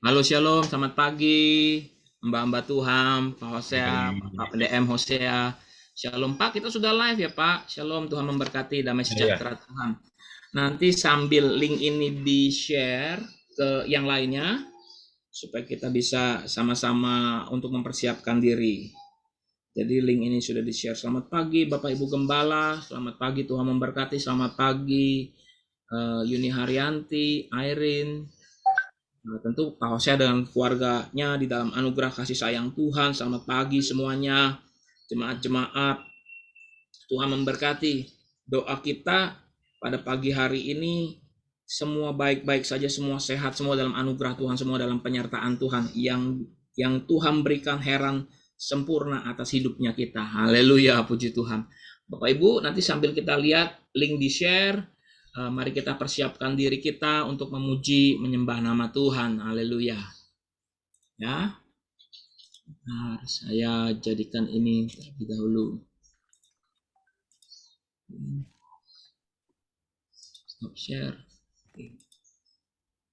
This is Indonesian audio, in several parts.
Halo Shalom, selamat pagi Mbak Tuhan, Pak Hosea, Pagi. Pak PDM Hosea. Shalom Pak, kita sudah live ya Pak. Shalom, Tuhan memberkati, damai Iya. sejahtera Tuhan. Nanti sambil link ini di-share ke yang lainnya, supaya kita bisa sama-sama untuk mempersiapkan diri. Jadi link ini sudah di-share. Selamat pagi Bapak Ibu Gembala, selamat pagi Tuhan memberkati, selamat pagi Yuni Haryanti, Irene. Nah, tentu Pak Hosea dengan keluarganya di dalam anugerah kasih sayang Tuhan. Selamat pagi semuanya, jemaat-jemaat. Tuhan memberkati. Doa kita pada pagi hari ini, semua baik-baik saja, semua sehat, semua dalam anugerah Tuhan, semua dalam penyertaan Tuhan. Yang Tuhan berikan heran sempurna atas hidupnya kita. Haleluya, puji Tuhan. Bapak Ibu, nanti sambil kita lihat link di-share, mari kita persiapkan diri kita untuk memuji, menyembah nama Tuhan. Haleluya. Ya. Nah, saya jadikan ini terlebih dahulu. Stop share.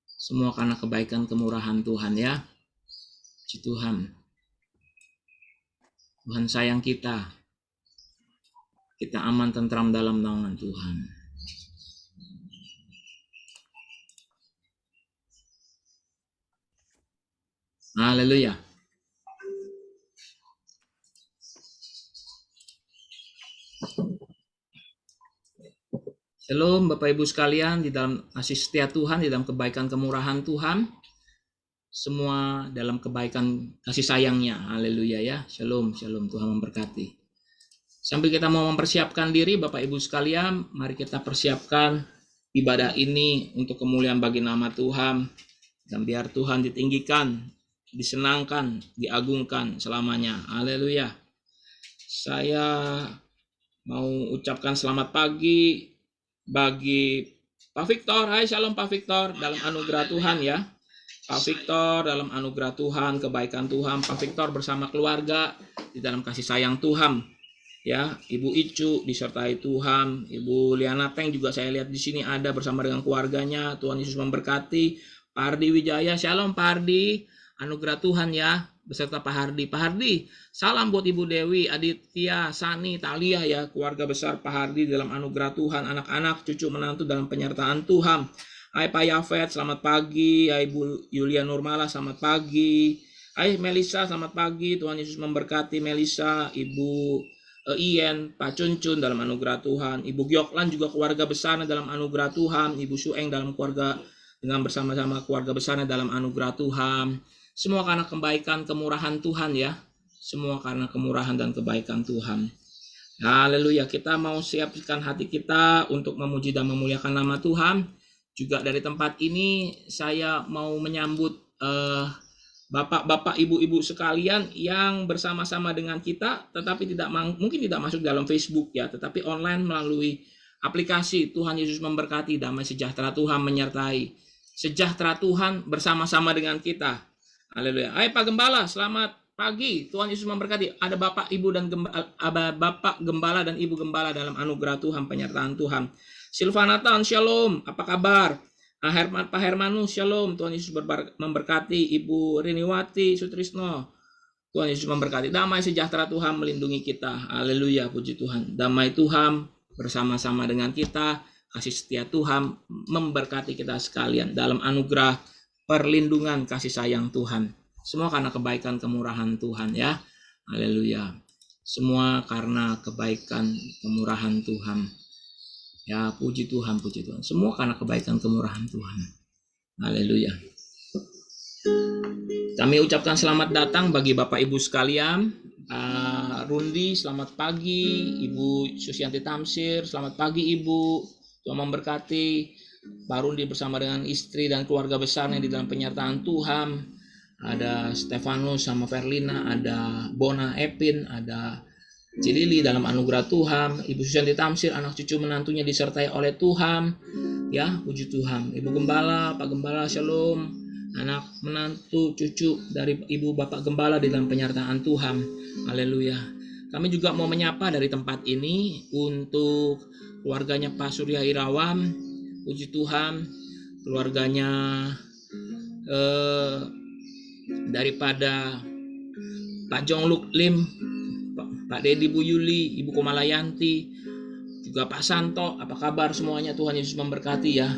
Semua karena kebaikan kemurahan Tuhan ya. Puji Tuhan. Tuhan sayang kita. Kita aman tentram dalam naungan Tuhan. Haleluya. Shalom Bapak Ibu sekalian, di dalam kasih setia Tuhan, di dalam kebaikan kemurahan Tuhan, semua dalam kebaikan kasih sayangnya. Haleluya ya. Shalom, shalom, Tuhan memberkati. Sambil kita mau mempersiapkan diri Bapak Ibu sekalian, mari kita persiapkan ibadah ini untuk kemuliaan bagi nama Tuhan, dan biar Tuhan ditinggikan, disenangkan, diagungkan selamanya. Haleluya. Saya mau ucapkan selamat pagi bagi Pak Victor. Hai, shalom Pak Victor, dalam anugerah Tuhan ya. Pak Victor dalam anugerah Tuhan, kebaikan Tuhan. Pak Victor bersama keluarga di dalam kasih sayang Tuhan. Ya, Ibu Icu disertai Tuhan, Ibu Liana Teng juga saya lihat di sini ada bersama dengan keluarganya. Tuhan Yesus memberkati. Pak Hardi Wijaya, shalom Pak Hardi, anugerah Tuhan ya, beserta Pak Hardi. Pak Hardi, salam buat Ibu Dewi, Aditya, Sani, Talia ya, keluarga besar Pak Hardi dalam anugerah Tuhan, anak-anak, cucu menantu dalam penyertaan Tuhan. Hai Pak Yafet, selamat pagi. Hai Ibu Yulia Nurmala, selamat pagi. Hai Melisa, selamat pagi. Tuhan Yesus memberkati Melisa. Ibu Ien, Pak Cuncun dalam anugerah Tuhan. Ibu Gyoklan juga keluarga besarnya dalam anugerah Tuhan. Ibu Sueng dalam keluarga dengan bersama-sama keluarga besarnya dalam anugerah Tuhan. Semua karena kebaikan kemurahan Tuhan ya. Semua karena kemurahan dan kebaikan Tuhan. Haleluya. Kita mau siapkan hati kita untuk memuji dan memuliakan nama Tuhan. Juga dari tempat ini saya mau menyambut bapak-bapak, ibu-ibu sekalian yang bersama-sama dengan kita, tetapi mungkin tidak masuk dalam Facebook ya, tetapi online melalui aplikasi. Tuhan Yesus memberkati, damai sejahtera Tuhan menyertai. Sejahtera Tuhan bersama-sama dengan kita. Haleluya. Hai Pak Gembala, selamat pagi. Tuhan Yesus memberkati. Ada Bapak, Ibu dan Bapak Gembala dan Ibu Gembala dalam anugerah Tuhan, penyertaan Tuhan. Silvanatan, shalom. Apa kabar? Pak Hermanus, shalom. Tuhan Yesus memberkati. Ibu Riniwati Sutrisno, Tuhan Yesus memberkati. Damai sejahtera Tuhan melindungi kita. Haleluya, puji Tuhan. Damai Tuhan bersama-sama dengan kita. Kasih setia Tuhan memberkati kita sekalian dalam anugerah perlindungan kasih sayang Tuhan. Semua karena kebaikan kemurahan Tuhan ya. Haleluya. Semua karena kebaikan kemurahan Tuhan. Ya, puji Tuhan, puji Tuhan. Semua karena kebaikan kemurahan Tuhan. Haleluya. Kami ucapkan selamat datang bagi Bapak Ibu sekalian. Rundi, selamat pagi. Ibu Susianti Tamsir, selamat pagi Ibu. Tuhan memberkati. Pak Rundi bersama dengan istri dan keluarga besarnya di dalam penyertaan Tuhan. Ada Stefanus sama Verlina, ada Bona Epin, ada Cilili dalam anugerah Tuhan. Ibu Susianti Tamsir, anak cucu menantunya disertai oleh Tuhan. Ya, puji Tuhan. Ibu Gembala, Pak Gembala, shalom. Anak menantu cucu dari Ibu Bapak Gembala di dalam penyertaan Tuhan. Haleluya. Kami juga mau menyapa dari tempat ini untuk keluarganya Pak Surya Irawan. Puji Tuhan. Keluarganya daripada Pak Jong Luk Lim, Pak Dedi Bu Yuli, Ibu Komalayanti, juga Pak Santo. Apa kabar semuanya? Tuhan Yesus memberkati ya.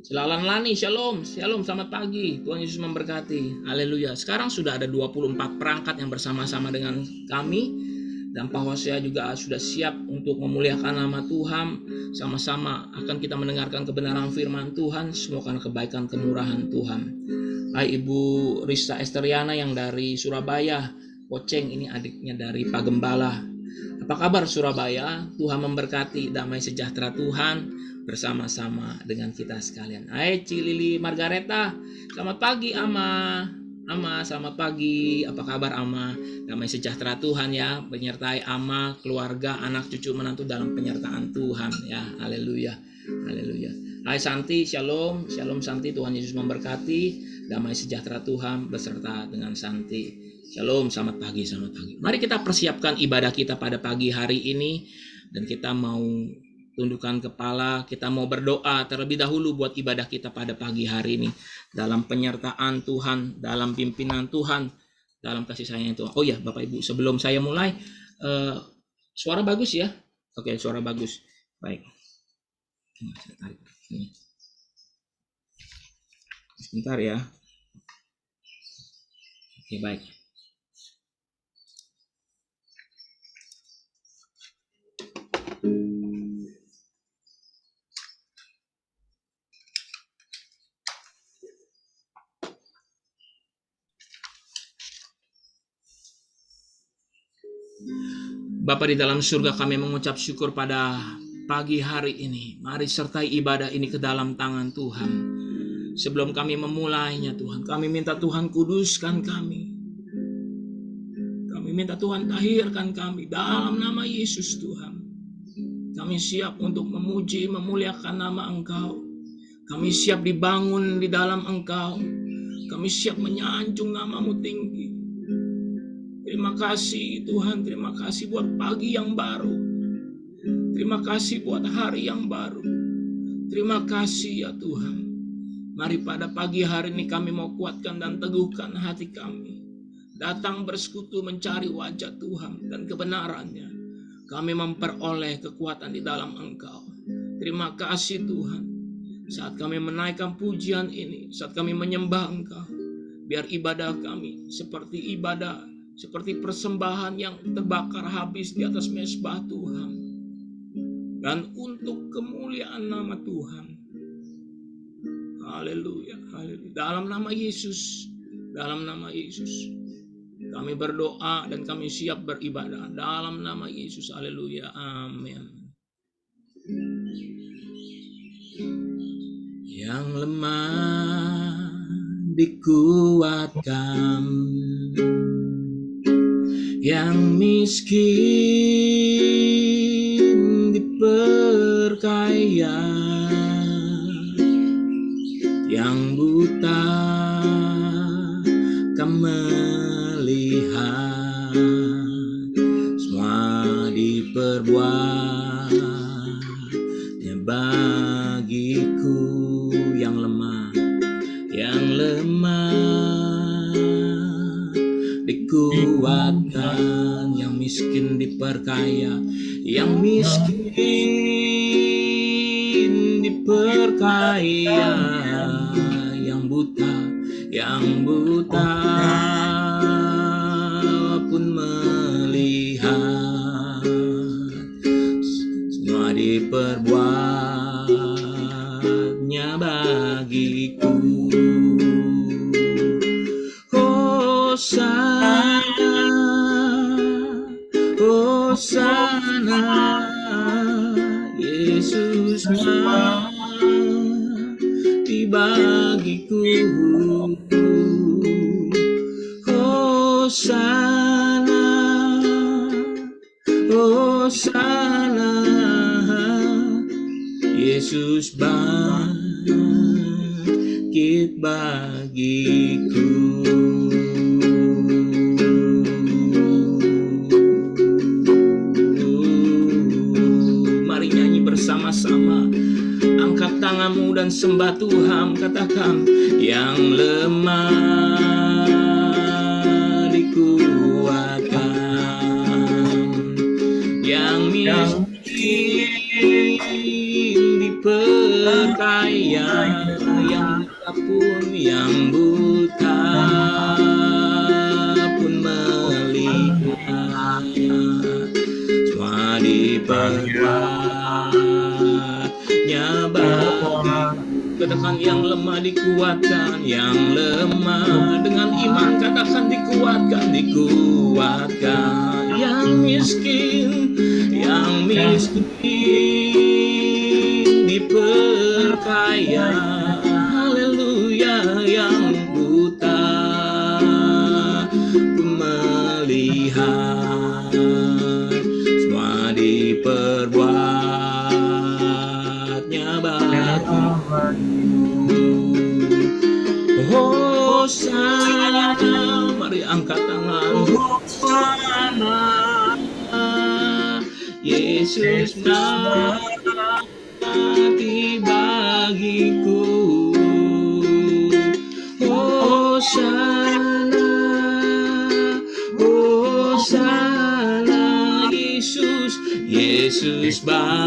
Selalan Lani, shalom, selamat pagi. Tuhan Yesus memberkati. Haleluya. Sekarang sudah ada 24 perangkat yang bersama-sama dengan kami, dan Pak Hosea juga sudah siap untuk memuliakan nama Tuhan. Sama-sama akan kita mendengarkan kebenaran firman Tuhan, semua karena kebaikan kemurahan Tuhan. Hai Ibu Rista Esteriana yang dari Surabaya, Poceng, ini adiknya dari Pak Gembala. Apa kabar Surabaya? Tuhan memberkati, damai sejahtera Tuhan bersama-sama dengan kita sekalian. Hai Cilili Margareta, selamat pagi Ama. Ama, selamat pagi. Apa kabar Ama? Damai sejahtera Tuhan ya, menyertai Ama, keluarga, anak, cucu, menantu dalam penyertaan Tuhan ya. Haleluya. Haleluya. Hai Santi, shalom. Shalom Santi, Tuhan Yesus memberkati. Damai sejahtera Tuhan beserta dengan Santi. Shalom, selamat pagi, selamat pagi. Mari kita persiapkan ibadah kita pada pagi hari ini, dan kita mau tundukkan kepala, kita mau berdoa terlebih dahulu buat ibadah kita pada pagi hari ini. Dalam penyertaan Tuhan, dalam pimpinan Tuhan, dalam kasih sayang Tuhan. Oh ya Bapak Ibu, sebelum saya mulai, suara bagus ya? Oke, suara bagus. Baik. Sebentar ya. Oke, baik. Bapa di dalam surga, kami mengucap syukur pada pagi hari ini. Mari sertai ibadah ini ke dalam tangan Tuhan. Sebelum kami memulainya Tuhan, kami minta Tuhan kuduskan kami. Kami minta Tuhan tahirkan kami dalam nama Yesus Tuhan. Kami siap untuk memuji, memuliakan nama Engkau. Kami siap dibangun di dalam Engkau. Kami siap menyanjung nama-Mu tinggi. Terima kasih Tuhan, terima kasih buat pagi yang baru. Terima kasih buat hari yang baru. Terima kasih ya Tuhan. Mari pada pagi hari ini kami mau kuatkan dan teguhkan hati kami. Datang bersekutu mencari wajah Tuhan dan kebenarannya. Kami memperoleh kekuatan di dalam Engkau. Terima kasih Tuhan. Saat kami menaikkan pujian ini, saat kami menyembah Engkau, biar ibadah kami seperti persembahan yang terbakar habis di atas mezbah Tuhan. Dan untuk kemuliaan nama Tuhan. Haleluya, haleluya. Dalam nama Yesus, kami berdoa dan kami siap beribadah. Dalam nama Yesus, haleluya, amin. Yang lemah dikuatkan, yang miskin diperkaya, yang buta kamu melihat, semua diperbuatnya bagiku. Yang lemah dikuatkan, yang miskin diperkaya, yang miskin diperkaya, yang buta pun melihat, semua diperbuatnya bagiku. Hosana, Yesus mati bagiku. Hosana, Hosana, Yesus bangkit bagiku. Mari nyanyi bersama-sama. Angkat tanganmu dan sembah Tuhan. Katakan, yang lemah dikuatkan, yang miskin diperkaya, yang buta pun, yang buta pun melihat, semua diperbuatnya baik. Katakan, yang lemah dikuatkan, yang lemah dengan iman. Katakan, dikuatkan, dikuatkan. Yang miskin diperkaya. Haleluya. Yang buta pun melihat, semua diperbuatnya baik. Hosana, mari angkat tangan. Hosana, Yesus mati bagiku. Hosana, Hosana, Yesus bangkit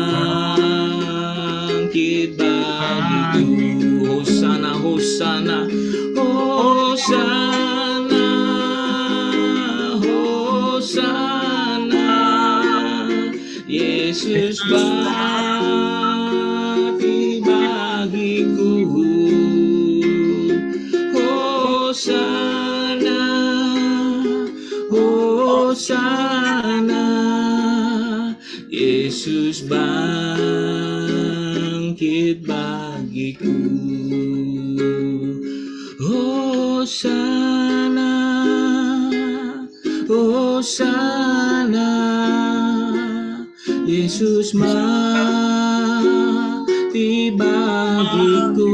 bagiku. Hosana, Hosana, Hosana, Hosana, Yesus bangkit bagiku. Hosana, Hosana, Yesus bangkit bagiku. Hosana, Hosana, Yesus mati bagiku.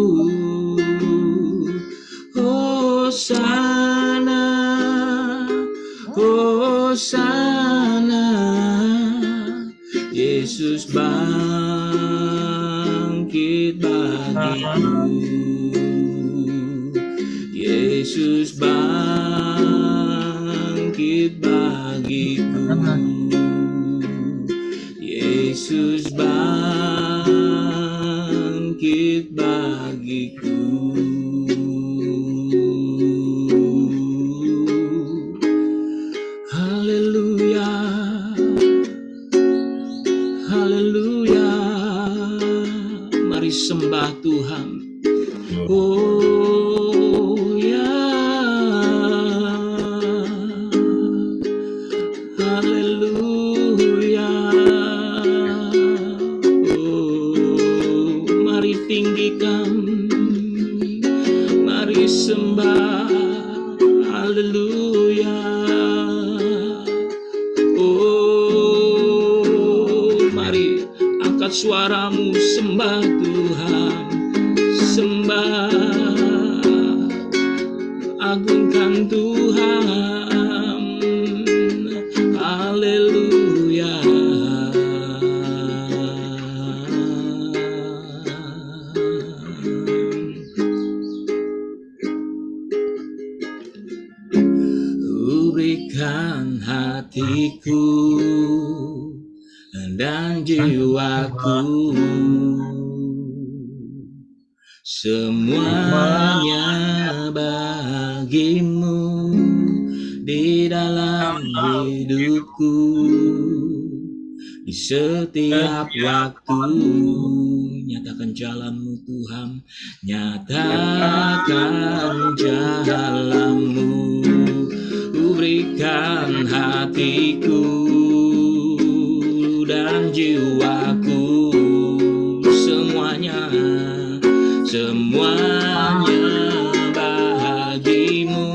Hosana, Hosana, Yesus bangkit bagiku. Yesus bangkit bagiku. Yesus bangkit bagiku. Haleluya, haleluya. Mari sembah Tuhan. Oh ya, haleluya. Oh, mari tinggikan, mari sembah. Haleluya. Oh, mari angkat suaramu, sembah Tuhan. Sembah, agungkan Tuhan. Haleluya. Berikan hatiku dan jiwaku, semuanya bagimu di dalam hidupku. Di setiap waktu nyatakan jalanmu Tuhan, nyatakan jalanmu. Berikan hatiku dan jiwaku, semuanya bagimu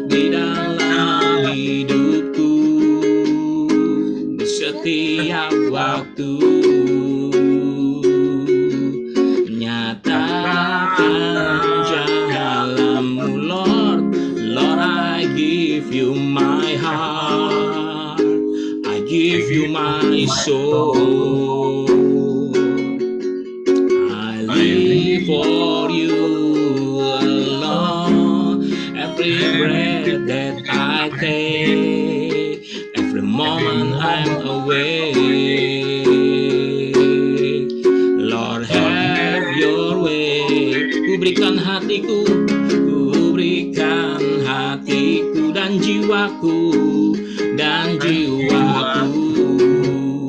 di dalam hidupku. Di setiap waktu nyatakan jalanmu, Lord. Lord, I give you my heart, I give you my soul. okay. Every moment I'm away. Lord, have your way. Ku berikan hatiku, dan jiwaku,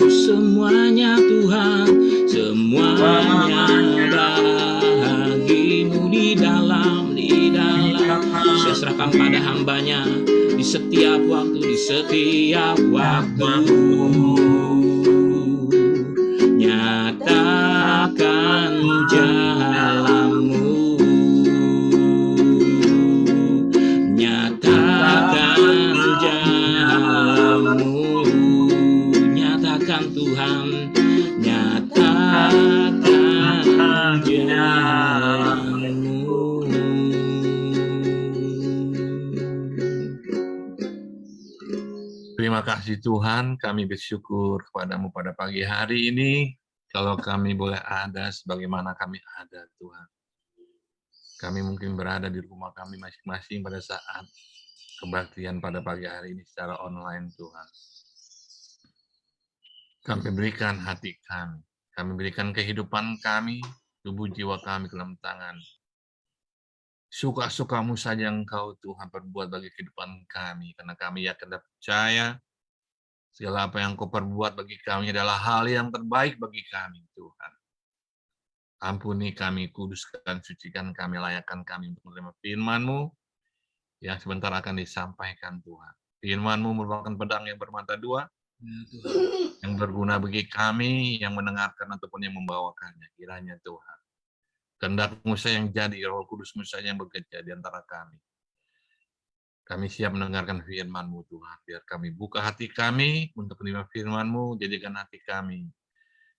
semuanya Tuhan, semuanya bagimu. Di dalam saya serahkan pada hambanya, di setiap waktu, nyatakan jalanmu, nyatakan Tuhan, nyatakan jalanmu. Terima kasih Tuhan, kami bersyukur kepadamu pada pagi hari ini. Kalau kami boleh ada sebagaimana kami ada, Tuhan. Kami mungkin berada di rumah kami masing-masing pada saat kebaktian pada pagi hari ini secara online, Tuhan. Kami berikan hati kami berikan kehidupan kami, tubuh jiwa kami ke dalam tangan. Suka-sukamu saja Engkau Tuhan perbuat bagi kehidupan kami, karena kami yakin dan percaya segala apa yang Kau perbuat bagi kami adalah hal yang terbaik bagi kami, Tuhan. Ampuni kami, kuduskan, sucikan kami, layakkan kami untuk menerima firman-Mu yang sebentar akan disampaikan, Tuhan. Firman-Mu merupakan pedang yang bermata dua, yang berguna bagi kami, yang mendengarkan ataupun yang membawakannya. Kiranya Tuhan, kehendak-Mu saja yang jadi, Roh Kudus-Mu saja yang bekerja di antara kami. Kami siap mendengarkan firman-Mu, Tuhan. Biar kami buka hati kami untuk menerima firman-Mu, jadikan hati kami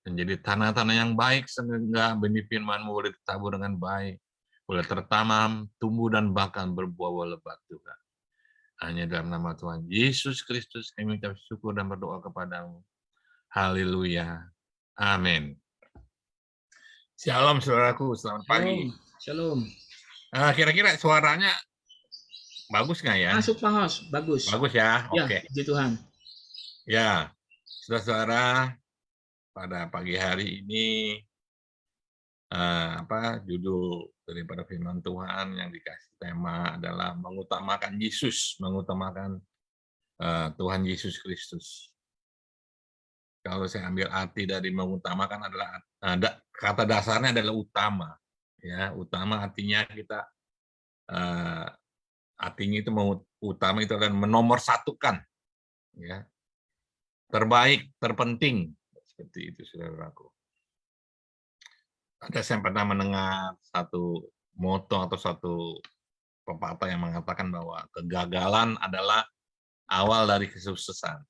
menjadi tanah-tanah yang baik, sehingga benih firman-Mu boleh ditabur dengan baik, boleh tertanam, tumbuh, dan bahkan berbuah lebat, Tuhan. Hanya dalam nama Tuhan Yesus Kristus kami mengucap syukur dan berdoa kepadamu. Haleluya. Amin. Shalom saudaraku, selamat pagi. Shalom. Kira-kira suaranya bagus nggak ya? Masuk Pak Hos, bagus. Bagus ya, oke. Ya, puji Tuhan. Ya, saudara-saudara, pada pagi hari ini judul daripada firman Tuhan yang dikasih tema adalah mengutamakan Yesus, mengutamakan Tuhan Yesus Kristus. Kalau saya ambil arti dari mengutamakan adalah kata dasarnya adalah utama, ya. Utama artinya kita artinya itu utama itu adalah menomorsatukan, ya, terbaik, terpenting, seperti itu saudaraku. Saya pernah mendengar satu moto atau satu pepatah yang mengatakan bahwa kegagalan adalah awal dari kesuksesan.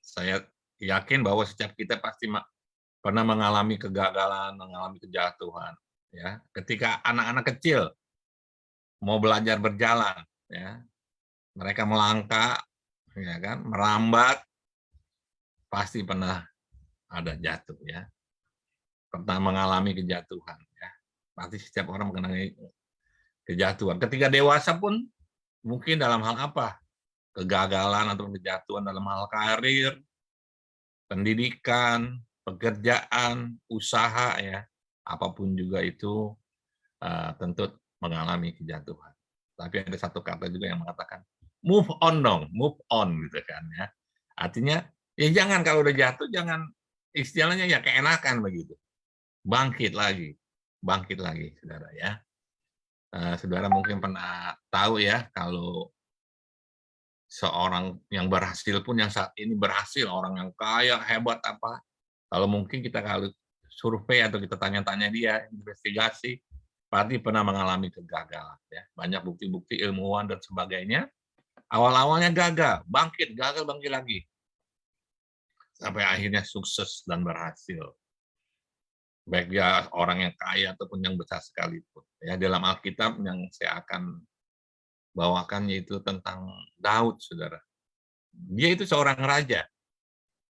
Saya yakin bahwa setiap kita pasti pernah mengalami kegagalan, mengalami kejatuhan. Ya, ketika anak-anak kecil mau belajar berjalan, ya, mereka melangkah, ya kan, merambat, pasti pernah ada jatuh, ya. Pernah mengalami kejatuhan, ya. Pasti setiap orang mengalami kejatuhan. Ketika dewasa pun mungkin dalam hal apa? Kegagalan atau kejatuhan dalam hal karir, pendidikan, pekerjaan, usaha, ya. Apapun juga itu tentu mengalami kejatuhan. Tapi ada satu kata juga yang mengatakan move on dong, move on gitu kan, ya. Artinya ya jangan kalau udah jatuh jangan istilahnya ya keenakan begitu. Bangkit lagi, saudara, ya. Saudara mungkin pernah tahu ya kalau seorang yang berhasil pun yang saat ini berhasil, orang yang kaya, hebat apa, kalau mungkin kita kalau survei atau kita tanya-tanya dia, investigasi, pasti pernah mengalami kegagalan, ya. Banyak bukti-bukti ilmuwan dan sebagainya. Awal-awalnya gagal, bangkit lagi. Sampai akhirnya sukses dan berhasil. Baik dia orang yang kaya ataupun yang besar sekalipun. Ya, dalam Alkitab yang saya akan bawakan yaitu tentang Daud, saudara. Dia itu seorang raja.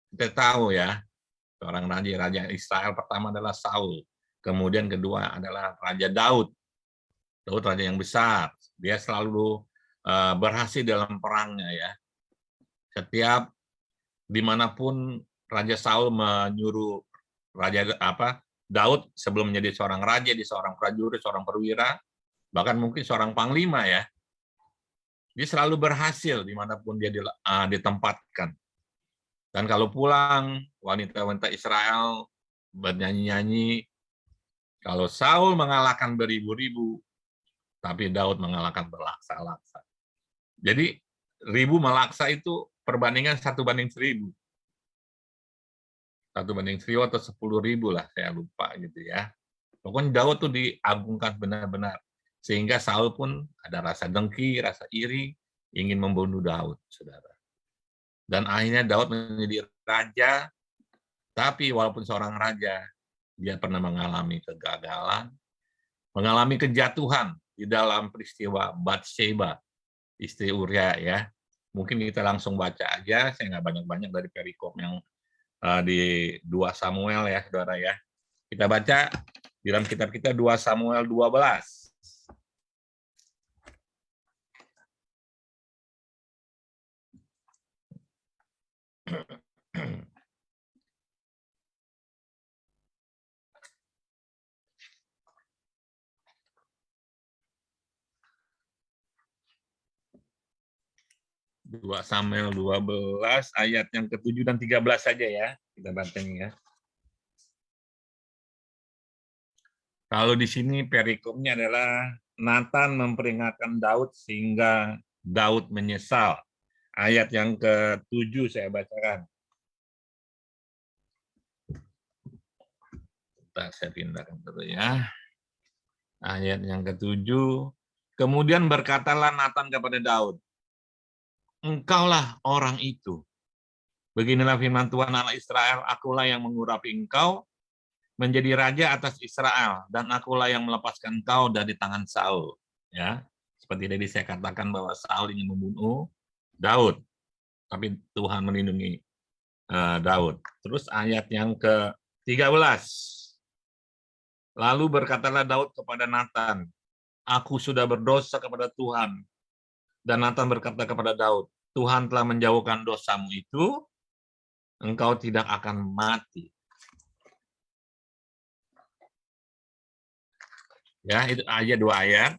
Kita tahu ya, seorang raja Israel pertama adalah Saul. Kemudian kedua adalah Raja Daud. Daud raja yang besar. Dia selalu berhasil dalam perangnya, ya. Setiap dimanapun Raja Saul menyuruh Daud sebelum menjadi seorang raja, di seorang prajurit, seorang perwira, bahkan mungkin seorang panglima ya, dia selalu berhasil dimanapun dia ditempatkan. Dan kalau pulang, wanita-wanita Israel bernyanyi-nyanyi, kalau Saul mengalahkan beribu-ribu, tapi Daud mengalahkan berlaksa-laksa. Jadi ribu melaksa itu perbandingan 1:1000. 1:1000 atau 10.000 lah, saya lupa gitu ya. Pokoknya Daud tuh diagungkan benar-benar. Sehingga Saul pun ada rasa dengki, rasa iri, ingin membunuh Daud, saudara. Dan akhirnya Daud menjadi raja, tapi walaupun seorang raja, dia pernah mengalami kegagalan, mengalami kejatuhan di dalam peristiwa Batsheba, istri Uria ya. Mungkin kita langsung baca aja, saya nggak banyak-banyak dari perikop yang di 2 Samuel ya, saudara ya. Kita baca di dalam kitab kita 2 Samuel 12. Dua Samuel 12 ayat yang ke-7 dan 13 saja ya. Kita bacanya ya. Kalau di sini perikopnya adalah Nathan memperingatkan Daud sehingga Daud menyesal. Ayat yang ke-7 saya bacakan. Saya pindahkan dulu ya. Ayat yang ke-7. Kemudian berkatalah Nathan kepada Daud, engkaulah orang itu. Beginilah firman Tuhan Allah Israel, akulah yang mengurapi engkau menjadi raja atas Israel, dan akulah yang melepaskan engkau dari tangan Saul. Ya, seperti tadi saya katakan bahwa Saul ingin membunuh Daud, tapi Tuhan melindungi Daud. Terus ayat yang ke-13. Lalu berkatalah Daud kepada Nathan, aku sudah berdosa kepada Tuhan. Dan Nathan berkata kepada Daud, Tuhan telah menjauhkan dosamu itu, engkau tidak akan mati. Ya, itu aja 2 ayat.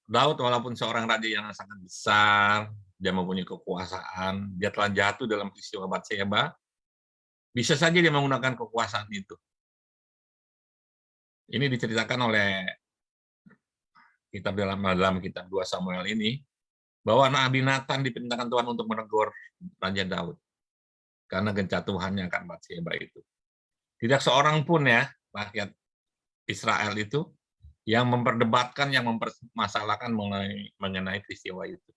Daud walaupun seorang raja yang sangat besar, dia mempunyai kekuasaan, dia telah jatuh dalam peristiwa Batsheba, bisa saja dia menggunakan kekuasaan itu. Ini diceritakan oleh dalam kitab 2 Samuel ini, bahwa Nabi Nathan diperintahkan Tuhan untuk menegur Raja Daud karena kejatuhannya akan Batsheba itu. Tidak seorang pun ya rakyat Israel itu yang memperdebatkan, yang mempermasalahkan mengenai peristiwa itu.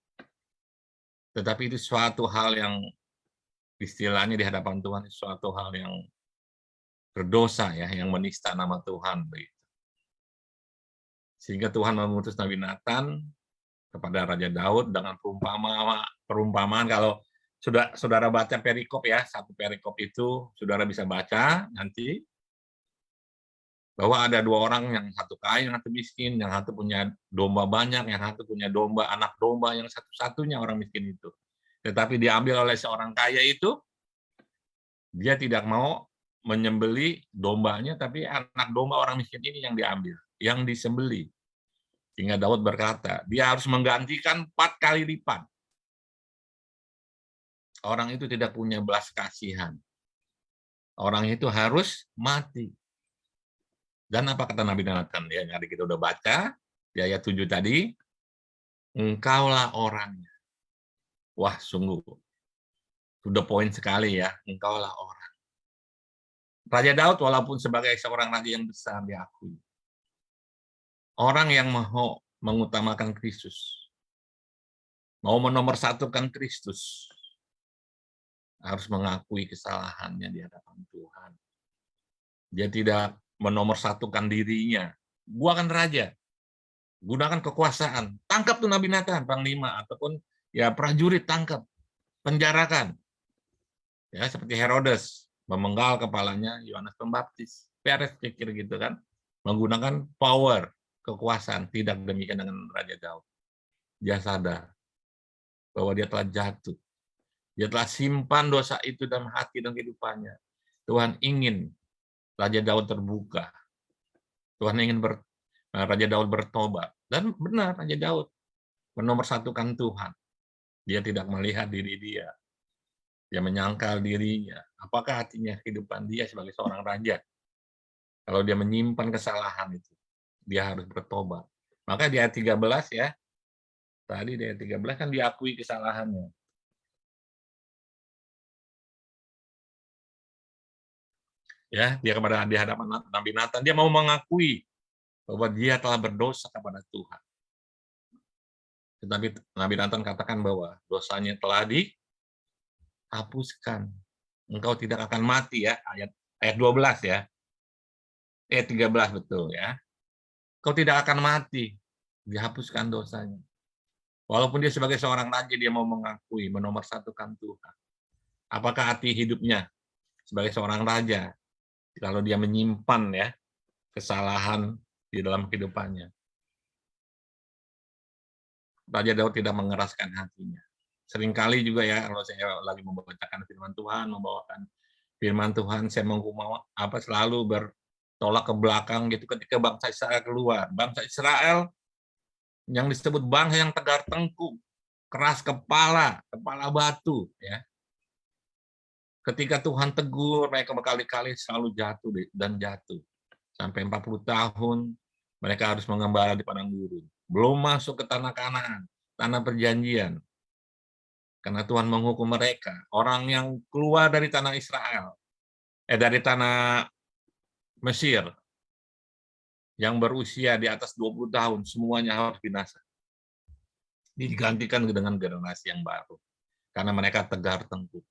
Tetapi itu suatu hal yang istilahnya di hadapan Tuhan, suatu hal yang berdosa ya, yang menista nama Tuhan. Sehingga Tuhan mengutus Nabi Nathan kepada Raja Daud dengan perumpamaan. Kalau saudara baca perikop ya, satu perikop itu saudara bisa baca nanti, bahwa ada 2 orang, yang satu kaya, yang satu miskin, yang satu punya domba banyak, yang satu punya anak domba yang satu-satunya orang miskin itu. Tetapi diambil oleh seorang kaya itu, dia tidak mau menyembeli dombanya, tapi anak domba orang miskin ini yang diambil, yang disembeli. Sehingga Daud berkata, dia harus menggantikan 4 kali lipat. Orang itu tidak punya belas kasihan. Orang itu harus mati. Dan apa kata Nabi Nathan? Ya, yang kita udah baca di ayat 7 tadi, engkaulah orangnya. Wah, sungguh to the point sekali ya, engkaulah orang. Raja Daud walaupun sebagai seorang raja yang besar diakui. Orang yang mau mengutamakan Kristus, mau menomorsatukan Kristus, harus mengakui kesalahannya di hadapan Tuhan. Dia tidak menomorsatukan dirinya. Gua akan raja. Gunakan kekuasaan. Tangkap tuh Nabi Nathan, panglima, ataupun ya prajurit, tangkap. Penjarakan. Ya, seperti Herodes, memenggal kepalanya Yohanes Pembaptis. Peres pikir gitu kan. Menggunakan power, kekuasaan. Tidak demikian dengan Raja Daud. Dia sadar bahwa dia telah jatuh. Dia telah simpan dosa itu dalam hati dan kehidupannya. Tuhan ingin Raja Daud terbuka. Tuhan ingin Raja Daud bertobat. Dan benar, Raja Daud menomorsatukan Tuhan. Dia tidak melihat diri dia. Dia menyangkal dirinya. Apakah artinya kehidupan dia sebagai seorang raja? Kalau dia menyimpan kesalahan itu, dia harus bertobat. Maka di ayat 13 ya, tadi di ayat 13 kan diakui kesalahannya. Ya, dia di hadapan Nabi Nathan, dia mau mengakui bahwa dia telah berdosa kepada Tuhan. Tetapi Nabi Nathan katakan bahwa dosanya telah dihapuskan. Engkau tidak akan mati ya, ayat 12 ya. Ayat 13 betul ya. Kau tidak akan mati, dihapuskan dosanya. Walaupun dia sebagai seorang raja, dia mau mengakui, menomorsatukan Tuhan. Apakah arti hidupnya sebagai seorang raja kalau dia menyimpan ya kesalahan di dalam kehidupannya? Raja Daud tidak mengeraskan hatinya. Seringkali juga ya, kalau saya lagi membacakan firman Tuhan, membawakan firman Tuhan, saya selalu bertolak ke belakang gitu ketika bangsa Israel keluar. Bangsa Israel yang disebut bangsa yang tegar tengkuk, keras kepala, kepala batu, ya. Ketika Tuhan tegur, mereka berkali-kali selalu jatuh dan jatuh. Sampai 40 tahun mereka harus mengembara di padang gurun. Belum masuk ke tanah Kanaan, tanah perjanjian. Karena Tuhan menghukum mereka, orang yang keluar dari tanah Israel, dari tanah Mesir, yang berusia di atas 20 tahun, semuanya harus binasa. Digantikan dengan generasi yang baru. Karena mereka tegar tengkuk.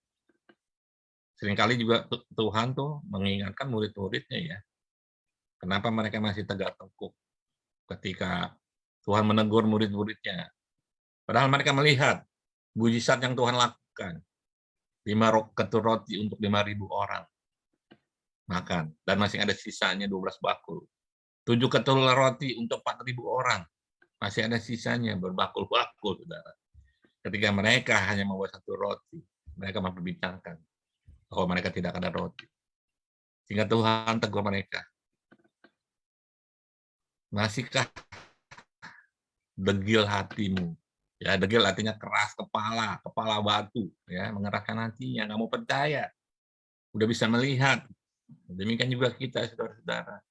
Seringkali juga Tuhan tuh mengingatkan murid-muridnya ya. Kenapa mereka masih tegar tengkuk ketika Tuhan menegur murid-muridnya. Padahal mereka melihat mujizat yang Tuhan lakukan. 5 ketur roti untuk 5.000 orang makan. Dan masih ada sisanya 12 bakul. 7 ketul roti untuk 4.000 orang. Masih ada sisanya berbakul-bakul, saudara. Ketika mereka hanya membawa 1 roti, mereka memperbincangkan bahwa mereka tidak ada roti. Sehingga Tuhan tegur mereka. Masihkah degil hatimu? Ya, degil artinya keras kepala, kepala batu, ya, mengerahkan hatinya, nggak mau percaya. Udah bisa melihat. Demikian juga kita, saudara-saudara.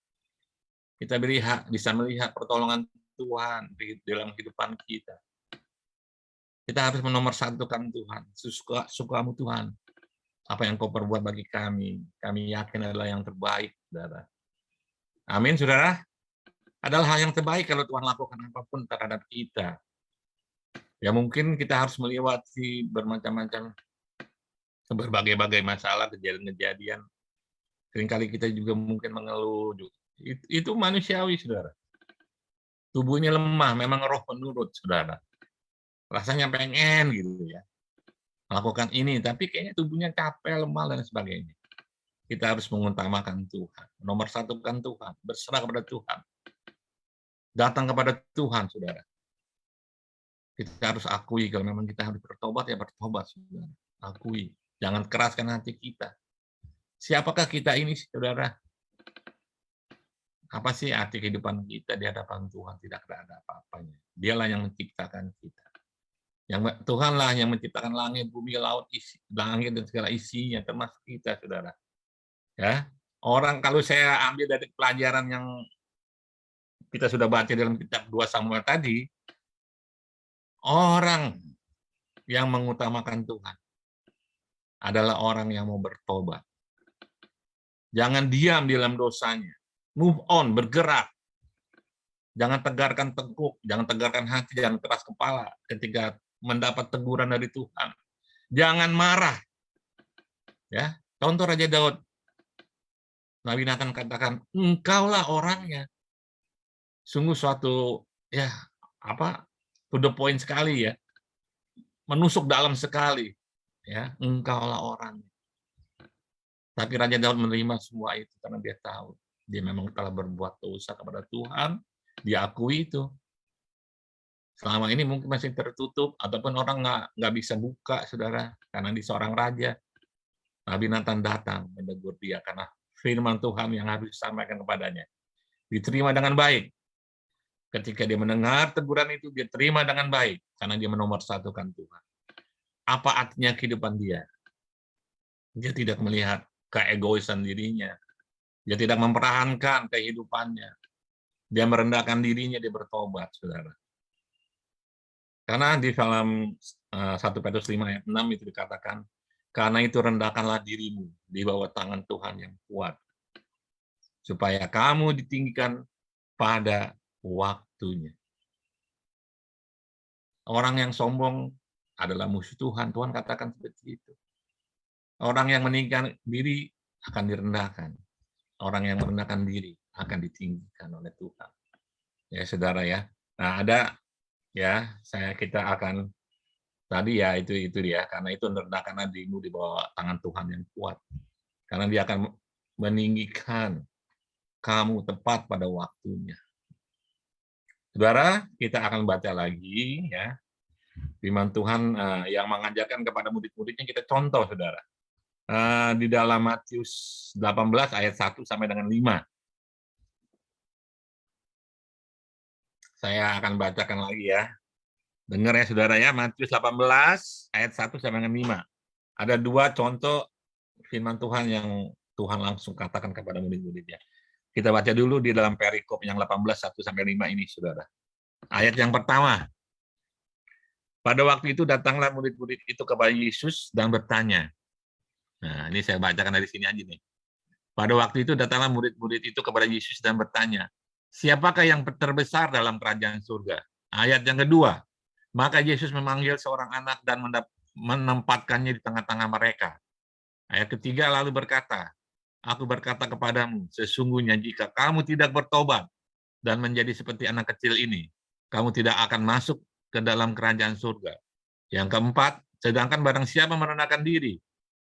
Kita bisa melihat pertolongan Tuhan di dalam kehidupan kita. Kita harus menomorsatukan Tuhan. Sukamu Tuhan. Apa yang kau perbuat bagi kami yakin adalah yang terbaik, saudara. Amin, saudara. Adalah hal yang terbaik kalau Tuhan lakukan apapun terhadap kita. Ya mungkin kita harus melewati berbagai masalah, kejadian-kejadian. Seringkali kita juga mungkin mengeluh. Itu manusiawi, saudara. Tubuhnya lemah, memang roh penurut, saudara. Rasanya pengen gitu ya. Melakukan ini, tapi kayaknya tubuhnya capek, lemah, dan sebagainya. Kita harus mengutamakan Tuhan, menomorsatukan Tuhan, berserah kepada Tuhan. Datang kepada Tuhan, saudara. Kita harus akui kalau memang kita harus bertobat, ya bertobat, saudara. Akui. Jangan keraskan hati kita. Siapakah kita ini, saudara? Apa sih arti kehidupan kita di hadapan Tuhan? Tidak ada apa-apanya. Dialah yang menciptakan kita. Tuhanlah yang menciptakan langit, bumi, laut, langit dan segala isinya, termasuk kita, saudara. Ya, orang kalau saya ambil dari pelajaran yang kita sudah baca dalam kitab 2 Samuel tadi, orang yang mengutamakan Tuhan adalah orang yang mau bertobat. Jangan diam di dalam dosanya. Move on, bergerak. Jangan tegarkan tengkuk, jangan tegarkan hati, jangan keras kepala ketika mendapat teguran dari Tuhan. Jangan marah. Ya, contoh Raja Daud. Nabi Nathan katakan, engkaulah orangnya. Sungguh suatu to the point sekali ya. Menusuk dalam sekali. Ya, engkaulah orangnya. Tapi Raja Daud menerima semua itu karena dia tahu dia memang telah berbuat dosa kepada Tuhan, diakui itu. Selama ini mungkin masih tertutup, ataupun orang nggak bisa buka, saudara, karena dia seorang raja. Nabi Nathan datang menegur dia karena firman Tuhan yang harus disampaikan kepadanya. Diterima dengan baik. Ketika dia mendengar teguran itu, dia terima dengan baik, karena dia menomorsatukan Tuhan. Apa artinya kehidupan dia? Dia tidak melihat keegoisan dirinya. Dia tidak mempertahankan kehidupannya. Dia merendahkan dirinya, dia bertobat, saudara. Karena di dalam 1 Petrus 5 ayat 6 itu dikatakan, karena itu rendahkanlah dirimu di bawah tangan Tuhan yang kuat, supaya kamu ditinggikan pada waktunya. Orang yang sombong adalah musuh Tuhan. Tuhan katakan seperti itu. Orang yang meninggikan diri akan direndahkan. Orang yang merendahkan diri akan ditinggikan oleh Tuhan. Ya, saudara ya. Nah, ada ya, kita akan tadi ya itu dia, karena itu merendahkan dirimu di bawah tangan Tuhan yang kuat. Karena dia akan meninggikan kamu tepat pada waktunya. Saudara, kita akan baca lagi ya. Firman Tuhan yang mengajarkan kepada murid-muridnya, kita contoh, saudara. Di dalam Matius 18 ayat 1 sampai dengan 5. Saya akan bacakan lagi ya. Dengar ya, saudara ya, Matius 18 ayat 1 sampai dengan 5. Ada dua contoh firman Tuhan yang Tuhan langsung katakan kepada murid-muridnya. Kita baca dulu di dalam perikop yang 18, 1 sampai 5 ini, saudara. Ayat yang pertama. Pada waktu itu datanglah murid-murid itu kepada Yesus dan bertanya. Nah, ini saya bacakan dari sini aja nih. Pada waktu itu datanglah murid-murid itu kepada Yesus dan bertanya, siapakah yang terbesar dalam kerajaan surga? Ayat yang kedua, maka Yesus memanggil seorang anak dan menempatkannya di tengah-tengah mereka. Ayat ketiga lalu berkata, aku berkata kepadamu, sesungguhnya jika kamu tidak bertobat dan menjadi seperti anak kecil ini, kamu tidak akan masuk ke dalam kerajaan surga. Yang keempat, sedangkan barang siapa merendahkan diri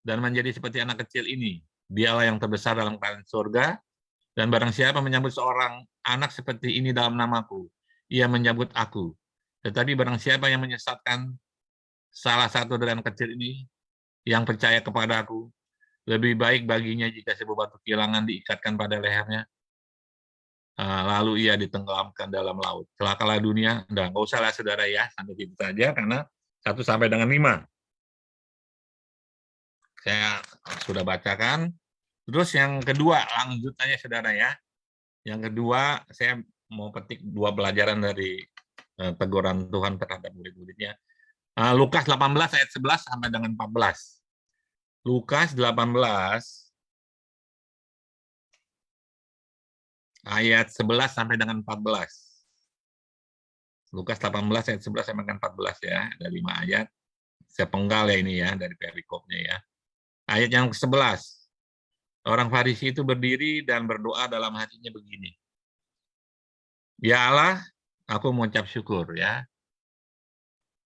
dan menjadi seperti anak kecil ini, dialah yang terbesar dalam kerajaan surga. Dan barang siapa menyambut seorang anak seperti ini dalam namaku, ia menyambut aku. Tetapi barang siapa yang menyesatkan salah satu dari anak kecil ini, yang percaya kepada aku, lebih baik baginya jika sebuah batu kilangan diikatkan pada lehernya, lalu ia ditenggelamkan dalam laut. Celakalah dunia. Nggak usah lah, saudara ya, sampai itu saja, karena 1 sampai dengan 5. Saya sudah bacakan. Terus yang kedua, lanjutannya, saudara ya. Yang kedua, saya mau petik dua pelajaran dari teguran Tuhan terhadap murid-muridnya. Lukas 18 ayat 11 sampai dengan 14. Lukas 18 ayat 11 sampai dengan 14. Lukas 18 ayat 11 sampai dengan 14 ya, ada 5 ayat. Saya penggal ya ini ya dari perikopnya ya. Ayat yang ke-11. Orang Farisi itu berdiri dan berdoa dalam hatinya begini. Ya Allah, aku mengucap syukur ya.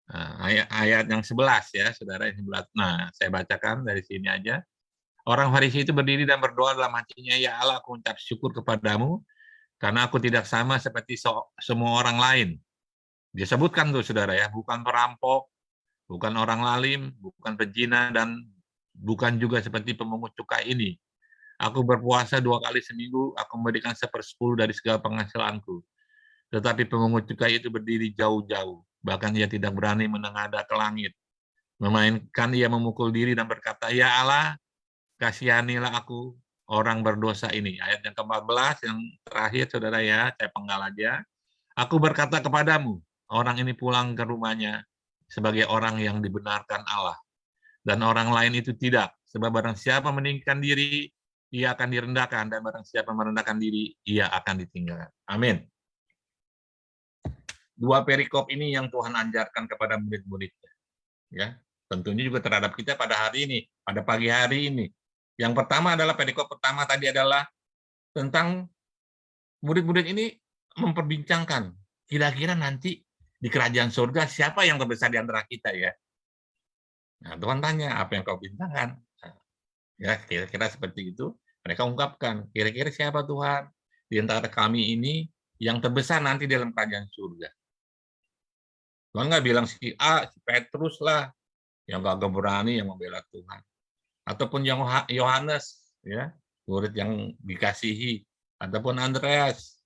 Nah, ayat yang 11 ya, saudara, yang 11. Nah, saya bacakan dari sini aja. Orang Farisi itu berdiri dan berdoa dalam hatinya, ya Allah, aku mengucap syukur kepadamu, karena aku tidak sama seperti semua orang lain. Dia sebutkan tuh, saudara ya, bukan perampok, bukan orang lalim, bukan pezina, dan bukan juga seperti pemungut cukai ini. Aku berpuasa 2 kali seminggu, aku memberikan 1/10 dari segala penghasilanku. Tetapi pemungut cukai itu berdiri jauh-jauh, bahkan ia tidak berani menengadah ke langit. Melainkan ia memukul diri dan berkata, ya Allah, kasihanilah aku, orang berdosa ini. Ayat yang ke-14, yang terakhir, saudara ya, saya penggal aja. Aku berkata kepadamu, orang ini pulang ke rumahnya sebagai orang yang dibenarkan Allah. Dan orang lain itu tidak. Sebab barang siapa meninggikan diri, ia akan direndahkan. Dan barang siapa merendahkan diri, ia akan ditinggalkan. Amin. Dua perikop ini yang Tuhan ajarkan kepada murid-muridnya. Ya, tentunya juga terhadap kita pada hari ini, pada pagi hari ini. Yang pertama adalah perikop pertama tadi adalah tentang murid-murid ini memperbincangkan kira-kira nanti di kerajaan surga siapa yang terbesar di antara kita ya. Nah, Tuhan tanya, apa yang kau bincangkan? Ya, kira-kira seperti itu. Mereka ungkapkan, kira-kira siapa Tuhan di antara kami ini yang terbesar nanti dalam kerajaan surga. Tuhan nggak bilang si A, si Petrus lah yang gagah berani yang membela Tuhan, ataupun yang Yohanes, ya, murid yang dikasihi, ataupun Andreas,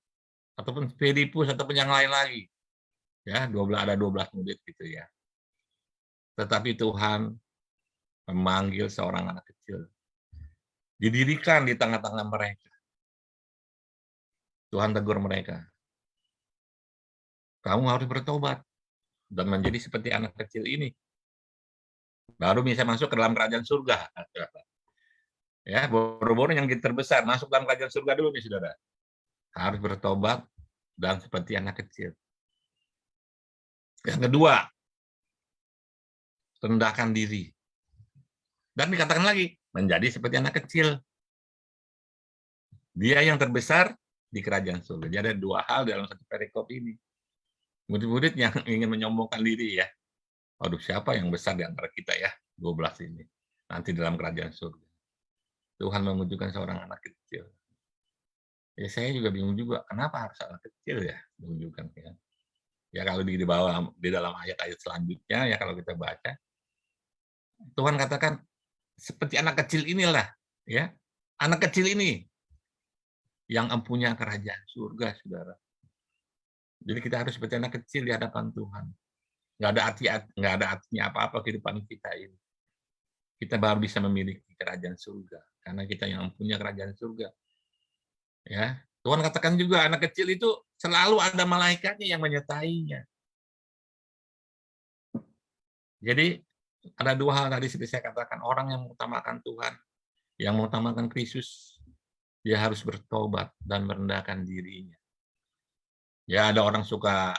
ataupun Filipus, ataupun yang lain lagi, ya, 12 ada 12 murid gitu ya. Tetapi Tuhan memanggil seorang anak kecil, didirikan di tengah-tengah mereka. Tuhan tegur mereka, kamu harus bertobat dan menjadi seperti anak kecil ini, baru bisa masuk ke dalam kerajaan surga. Ya, boro-boro yang terbesar masuk dalam kerajaan surga dulu nih, saudara. Harus bertobat dan seperti anak kecil. Yang kedua, rendahkan diri. Dan dikatakan lagi, menjadi seperti anak kecil. Dia yang terbesar di kerajaan surga. Jadi ada dua hal dalam satu perikop ini. Murid-murid yang ingin menyombongkan diri ya. Waduh, siapa yang besar di antara kita ya? 12 ini. Nanti dalam kerajaan surga. Tuhan menunjukkan seorang anak kecil. Ya saya juga bingung juga, kenapa harus anak kecil ya menunjukkan ya. Ya kalau di bawah di dalam ayat-ayat selanjutnya ya kalau kita baca, Tuhan katakan seperti anak kecil inilah ya. Anak kecil ini yang empunya kerajaan surga, saudara. Jadi kita harus seperti anak kecil di hadapan Tuhan. Nggak ada artinya apa-apa kehidupan kita ini. Kita baru bisa memiliki kerajaan surga karena kita yang mempunyai kerajaan surga. Ya, Tuhan katakan juga anak kecil itu selalu ada malaikatnya yang menyertainya. Jadi ada dua hal tadi seperti saya katakan, orang yang mengutamakan Tuhan, yang mengutamakan Kristus, dia harus bertobat dan merendahkan dirinya. Ya, ada orang suka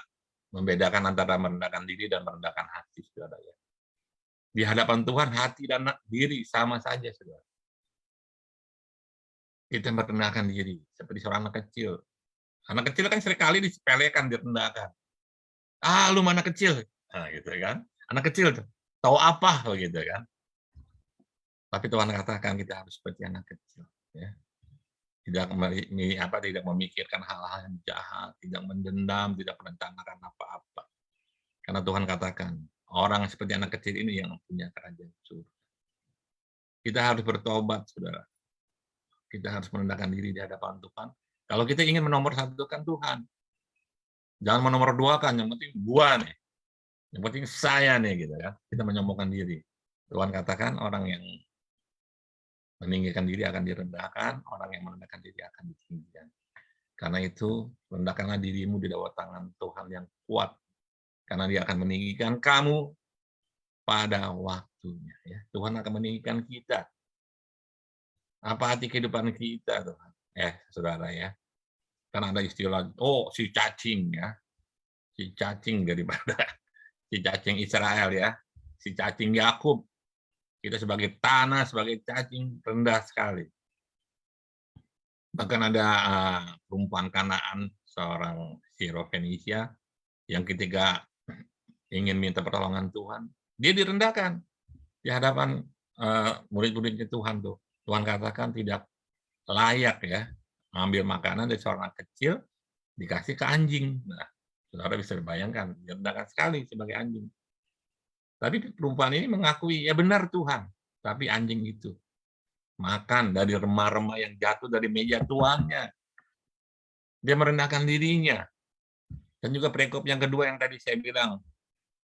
membedakan antara merendahkan diri dan merendahkan hati, saudara ya. Di hadapan Tuhan, hati dan diri sama saja, saudara. Kita merendahkan diri, seperti seorang anak kecil. Anak kecil kan seringkali disepelekan, direndahkan. Ah, lu mana kecil? Nah, gitu kan. Anak kecil tuh, tahu apa begitu kan. Tapi Tuhan katakan kita harus seperti anak kecil, ya. Tidak memikirkan hal-hal yang jahat, tidak mendendam, tidak merencanakan apa-apa. Karena Tuhan katakan, orang seperti anak kecil ini yang punya kerajaan surga. Kita harus bertobat, saudara. Kita harus merendahkan diri di hadapan Tuhan. Kalau kita ingin menomorsatukan Tuhan, jangan menomorduakan, yang penting gua nih, yang penting saya nih, gitu kan. Kita menyombongkan diri. Tuhan katakan orang yang meninggikan diri akan direndahkan, orang yang merendahkan diri akan ditinggikan. Karena itu, rendahkanlah dirimu di bawah tangan Tuhan yang kuat. Karena dia akan meninggikan kamu pada waktunya. Ya. Tuhan akan meninggikan kita. Apa arti kehidupan kita, Tuhan? Saudara ya. Karena ada istilah, oh si cacing ya. Si cacing daripada si cacing Israel ya. Si cacing Yakub. Kita sebagai tanah, sebagai cacing, rendah sekali. Bahkan ada perempuan Kanaan, seorang Sirofenisia, yang ketika ingin minta pertolongan Tuhan, dia direndahkan di hadapan murid-muridnya Tuhan tuh. Tuhan katakan tidak layak ya mengambil makanan dari seorang kecil dikasih ke anjing. Nah, saudara bisa bayangkan, direndahkan sekali sebagai anjing. Tapi perempuan ini mengakui, ya benar Tuhan, tapi anjing itu makan dari remah-remah yang jatuh dari meja tuannya. Dia merendahkan dirinya. Dan juga perikop yang kedua yang tadi saya bilang,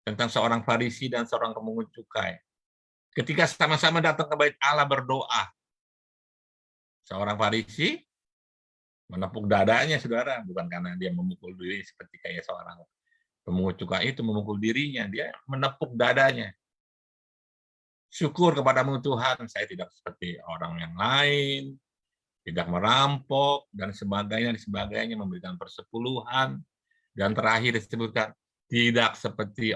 tentang seorang Farisi dan seorang pemungut cukai. Ketika sama-sama datang ke bait Allah berdoa, seorang Farisi menepuk dadanya, saudara, bukan karena dia memukul diri seperti kayak seorang pemungut cukai itu memukul dirinya, dia menepuk dadanya. Syukur kepadamu Tuhan, saya tidak seperti orang yang lain, tidak merampok, dan sebagainya, memberikan persepuluhan, dan terakhir disebutkan, tidak seperti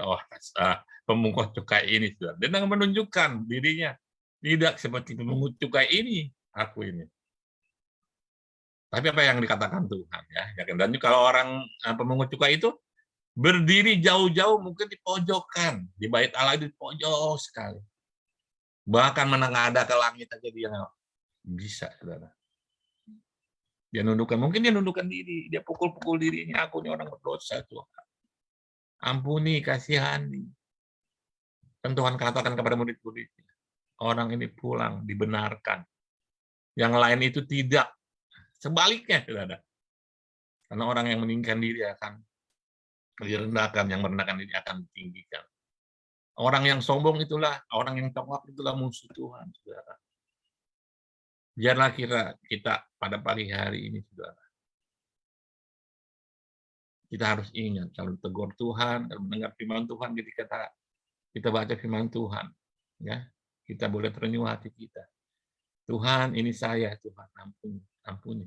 pemungut cukai ini. Saudara. Dia menunjukkan dirinya, tidak seperti pemungut cukai ini, aku ini. Tapi apa yang dikatakan Tuhan ya? Dan kalau orang pemungut cukai itu berdiri jauh-jauh mungkin di pojokan, di bait Allah itu di pojok sekali. Bahkan menengadah ke langit aja dia nggak bisa, saudara. Dia nundukkan, mungkin dia nundukkan diri, dia pukul-pukul dirinya, aku ini orang berdosa Tuhan. Ampuni, kasihani. Dan Tuhan katakan kepada murid-muridnya, orang ini pulang, dibenarkan. Yang lain itu tidak. Sebaliknya, saudara. Karena orang yang meninggikan diri akan direndahkan, yang merendahkan diri akan ditinggikan. Orang yang sombong itulah, orang yang congkak itulah musuh Tuhan, saudara. Biarlah kita pada pagi hari ini, saudara. Kita harus ingat, kalau tegur Tuhan, kalau mendengar firman Tuhan, ketika kita baca firman Tuhan, ya, kita boleh terenyuh hati kita. Tuhan, ini saya, Tuhan, ampuni, ampuni.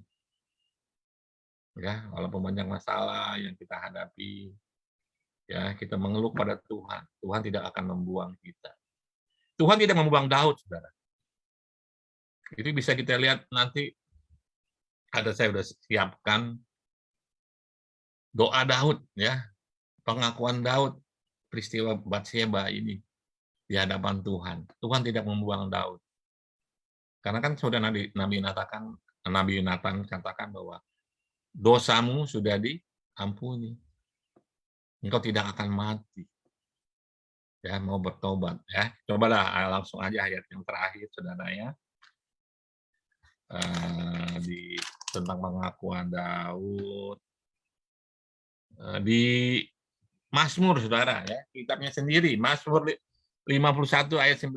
Ya, walaupun banyak masalah yang kita hadapi, ya, kita mengeluh pada Tuhan. Tuhan tidak akan membuang kita. Tuhan tidak membuang Daud, saudara. Itu bisa kita lihat nanti, saya sudah siapkan doa Daud, ya, pengakuan Daud, peristiwa Batsheba ini di hadapan Tuhan. Tuhan tidak membuang Daud. Karena kan sudah Nabi Nathan katakan bahwa dosamu sudah diampuni. Engkau tidak akan mati. Ya, mau bertobat, ya. Cobalah langsung aja ayat yang terakhir, saudara, ya. Tentang pengakuan Daud. Di Mazmur, saudara, ya, kitabnya sendiri, Mazmur 51 ayat 19.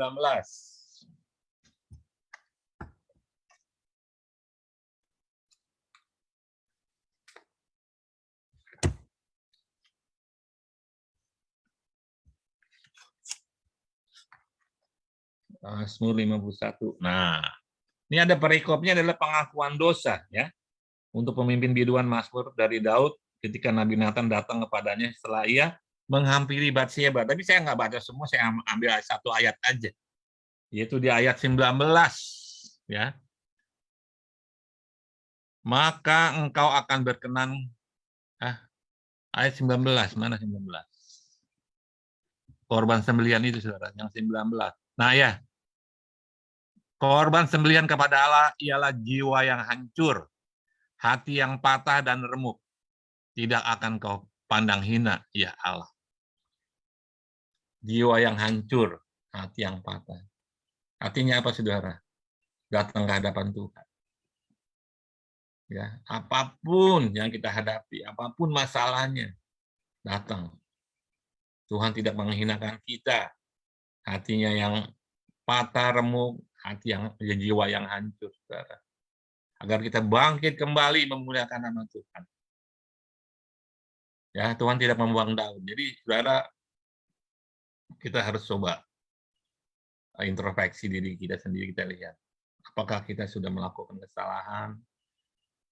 Mazmur 51. Nah, ini ada perikopnya adalah pengakuan dosa, ya. Untuk pemimpin biduan Mazmur dari Daud ketika Nabi Nathan datang kepadanya setelah ia menghampiri Batsheba. Tapi saya nggak baca semua, saya ambil satu ayat aja. Yaitu di ayat 19, ya. Maka engkau akan berkenan, ayat 19, mana 19? Korban sembelihan itu, saudara, yang 19. Nah, ya. Korban sembelihan kepada Allah ialah jiwa yang hancur, hati yang patah dan remuk. Tidak akan kau pandang hina, ya Allah. Jiwa yang hancur, hati yang patah. Artinya apa, saudara? Datang ke hadapan Tuhan. Ya, apapun yang kita hadapi, apapun masalahnya, datang. Tuhan tidak menghinakan kita. Hatinya yang patah, remuk, jiwa yang hancur, saudara. Agar kita bangkit kembali memuliakan nama Tuhan. Ya, Tuhan tidak membuang Daud. Jadi, saudara, kita harus coba introspeksi diri kita sendiri, kita lihat. Apakah kita sudah melakukan kesalahan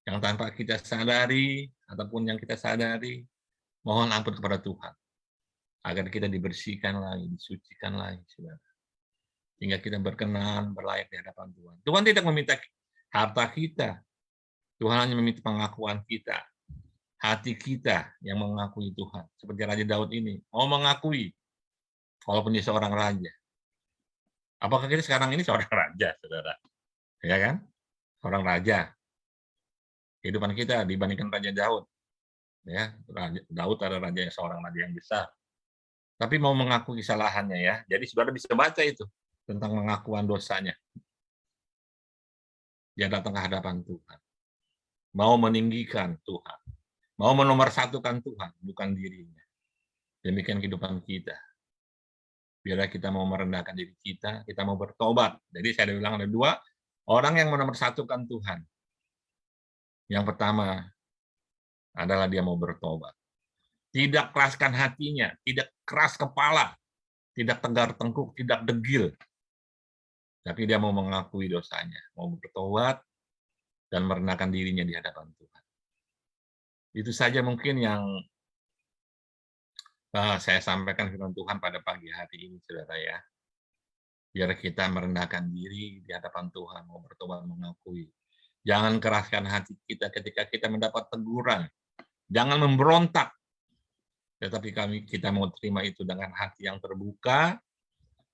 yang tanpa kita sadari, ataupun yang kita sadari, mohon ampun kepada Tuhan. Agar kita dibersihkan lagi, disucikan lagi, saudara. Hingga kita berkenan, berlayak di hadapan Tuhan. Tuhan tidak meminta harta kita. Tuhan hanya meminta pengakuan kita. Hati kita yang mengakui Tuhan. Seperti Raja Daud ini, mau mengakui, walaupun dia seorang raja. Apakah kita sekarang ini seorang raja, saudara? Ya kan? Seorang raja. Kehidupan kita dibandingkan Raja Daud. Ya, Daud adalah seorang raja yang besar. Tapi mau mengakui kesalahannya, ya. Jadi saudara bisa baca itu tentang pengakuan dosanya. Dia datang ke hadapan Tuhan. Mau meninggikan Tuhan. Mau menomorsatukan Tuhan, bukan dirinya. Demikian kehidupan kita. Biarlah kita mau merendahkan diri kita mau bertobat. Jadi saya bilang ada dua orang yang menomorsatukan Tuhan. Yang pertama adalah dia mau bertobat. Tidak keraskan hatinya, tidak keras kepala, tidak tegar tengkuk, tidak degil. Tapi dia mau mengakui dosanya, mau bertobat dan merendahkan dirinya di hadapan Tuhan. Itu saja mungkin yang saya sampaikan firman Tuhan pada pagi hari ini, saudara, ya. Biar kita merendahkan diri di hadapan Tuhan, mau bertobat, mengakui. Jangan keraskan hati kita ketika kita mendapat teguran. Jangan memberontak. Tetapi kita mau terima itu dengan hati yang terbuka,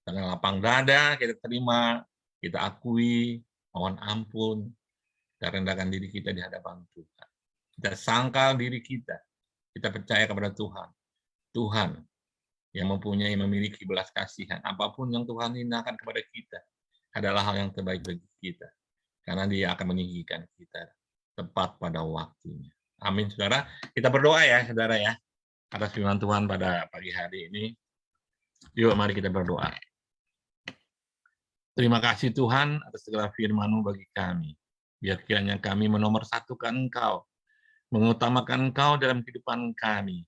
dengan lapang dada, kita terima, kita akui, mohon ampun, dan rendahkan diri kita di hadapan Tuhan. Kita sangkal diri kita percaya kepada Tuhan. Tuhan yang memiliki belas kasihan. Apapun yang Tuhan hindakan kepada kita adalah hal yang terbaik bagi kita. Karena Dia akan meninggikan kita tepat pada waktunya. Amin, saudara. Kita berdoa ya, saudara ya, atas firman Tuhan pada pagi hari ini. Yuk, mari kita berdoa. Terima kasih Tuhan atas segala firman-Mu bagi kami. Biar kiranya kami menomorsatukan Engkau, mengutamakan Engkau dalam kehidupan kami.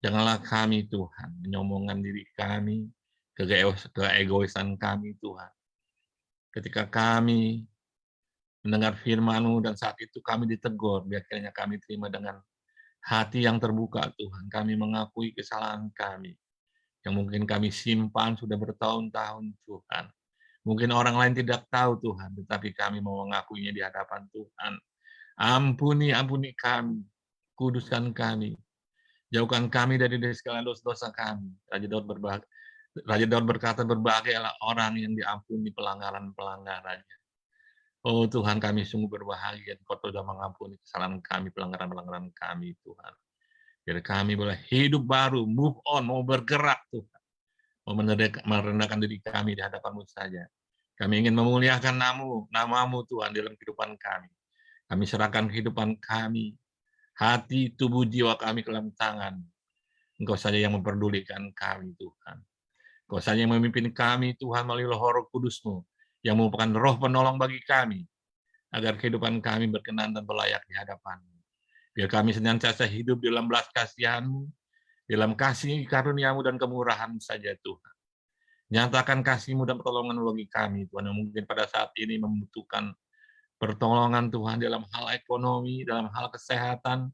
Janganlah kami Tuhan menyombongkan diri kami, keegoisan kami Tuhan. Ketika kami mendengar firman-Mu dan saat itu kami ditegur, biar kiranya kami terima dengan hati yang terbuka Tuhan. Kami mengakui kesalahan kami, yang mungkin kami simpan sudah bertahun-tahun Tuhan. Mungkin orang lain tidak tahu Tuhan, tetapi kami mau mengakuinya di hadapan Tuhan. Ampuni kami, kuduskan kami, jauhkan kami dari segala dosa-dosa kami. Raja Daud berkata, berbahagialah orang yang diampuni pelanggaran-pelanggarannya. Oh Tuhan, kami sungguh berbahagia, Engkau sudah mengampuni kesalahan kami, pelanggaran-pelanggaran kami Tuhan. Biar kami boleh hidup baru, move on, mau bergerak Tuhan. Mau merendahkan diri kami di hadapan-Mu saja. Kami ingin memuliakan namamu Tuhan dalam kehidupan kami. Kami serahkan kehidupan kami, hati, tubuh, jiwa kami ke dalam tangan. Engkau saja yang memperdulikan kami Tuhan. Engkau saja yang memimpin kami Tuhan melalui Roh Kudus-Mu, yang merupakan roh penolong bagi kami, agar kehidupan kami berkenan dan berlayak di hadapan-Mu. Biar kami senantiasa hidup dalam belas kasihan-Mu, dalam kasih karunia-Mu dan kemurahan saja Tuhan. Nyatakan kasih-Mu dan pertolongan bagi kami, Tuhan, yang mungkin pada saat ini membutuhkan pertolongan Tuhan dalam hal ekonomi, dalam hal kesehatan,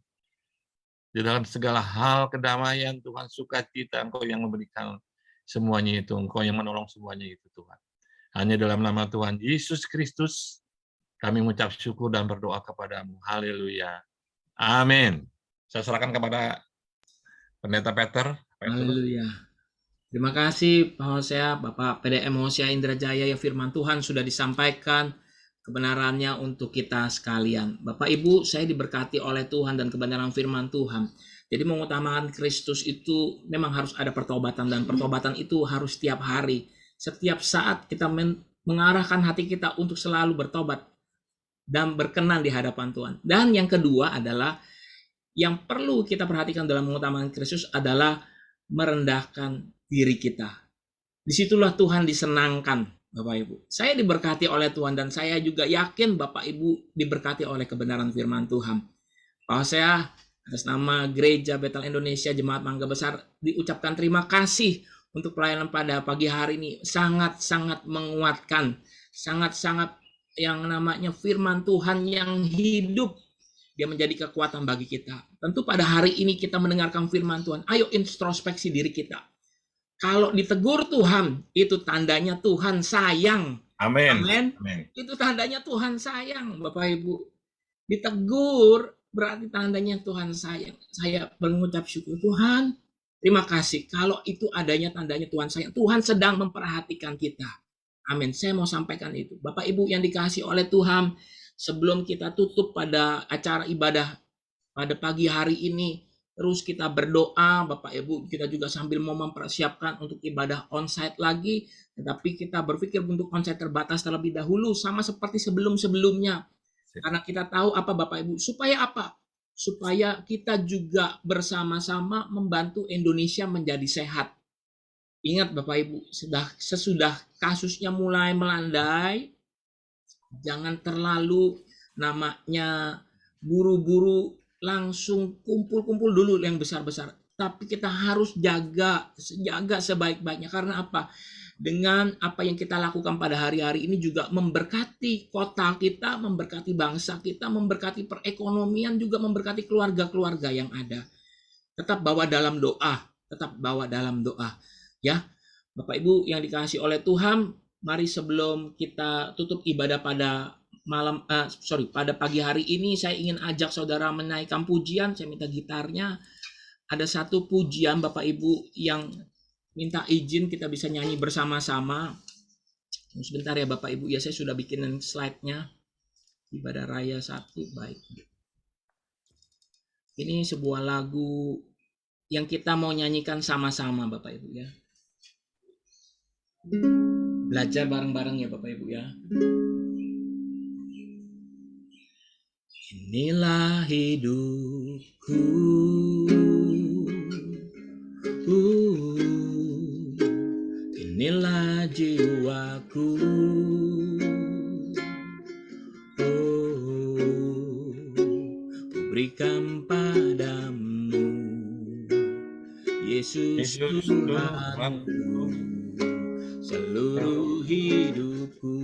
di dalam segala hal kedamaian, Tuhan, sukacita, Engkau yang memberikan semuanya itu, Engkau yang menolong semuanya itu, Tuhan. Hanya dalam nama Tuhan Yesus Kristus, kami mengucap syukur dan berdoa kepadamu. Haleluya. Amin. Saya serahkan kepada Pendeta Peter. Haleluya. Terima kasih Pak Hosea, Bapak PDM Hosea Indrajaya, yang firman Tuhan sudah disampaikan kebenarannya untuk kita sekalian. Bapak Ibu, saya diberkati oleh Tuhan dan kebenaran firman Tuhan. Jadi mengutamakan Kristus itu memang harus ada pertobatan, dan pertobatan itu harus setiap hari. Setiap saat kita mengarahkan hati kita untuk selalu bertobat dan berkenan di hadapan Tuhan. Dan yang kedua adalah yang perlu kita perhatikan dalam mengutamakan Kristus adalah merendahkan diri kita. Disitulah Tuhan disenangkan, Bapak Ibu. Saya diberkati oleh Tuhan, dan saya juga yakin Bapak Ibu diberkati oleh kebenaran firman Tuhan. Pak Hosea, atas nama Gereja Betel Indonesia Jemaat Mangga Besar, diucapkan terima kasih untuk pelayanan pada pagi hari ini. Sangat-sangat menguatkan, sangat-sangat yang namanya firman Tuhan yang hidup. Dia menjadi kekuatan bagi kita. Tentu pada hari ini kita mendengarkan firman Tuhan. Ayo introspeksi diri kita. Kalau ditegur Tuhan, itu tandanya Tuhan sayang. Amin. Amin. Itu tandanya Tuhan sayang, Bapak Ibu. Ditegur berarti tandanya Tuhan sayang. Saya mengucap syukur, Tuhan, terima kasih. Kalau itu adanya tandanya Tuhan sayang. Tuhan sedang memperhatikan kita. Amin. Saya mau sampaikan itu. Bapak Ibu yang dikasihi oleh Tuhan, sebelum kita tutup pada acara ibadah pada pagi hari ini, terus kita berdoa, Bapak Ibu, kita juga sambil mau mempersiapkan untuk ibadah onsite lagi, tetapi kita berpikir untuk onsite terbatas terlebih dahulu, sama seperti sebelum-sebelumnya. Karena kita tahu apa Bapak Ibu, supaya apa? Supaya kita juga bersama-sama membantu Indonesia menjadi sehat. Ingat Bapak Ibu, sesudah kasusnya mulai melandai, jangan terlalu namanya buru-buru langsung kumpul-kumpul dulu yang besar-besar. Tapi kita harus jaga sebaik-baiknya. Karena apa? Dengan apa yang kita lakukan pada hari-hari ini juga memberkati kota kita, memberkati bangsa kita, memberkati perekonomian, juga memberkati keluarga-keluarga yang ada. Tetap bawa dalam doa. Ya, Bapak Ibu yang dikasihi oleh Tuhan, mari sebelum kita tutup ibadah pada pada pagi hari ini, saya ingin ajak saudara menaikkan pujian. Saya minta gitarnya. Ada satu pujian Bapak Ibu yang minta izin kita bisa nyanyi bersama-sama. Sebentar ya Bapak Ibu, ya saya sudah bikinin slide-nya. Ibadah Raya 1, baik. Ini sebuah lagu yang kita mau nyanyikan sama-sama Bapak Ibu ya. Belajar bareng-bareng ya Bapak Ibu ya. Inilah hidupku, inilah jiwaku, berikan padamu Yesus Tuhanku, seluruh hidupku.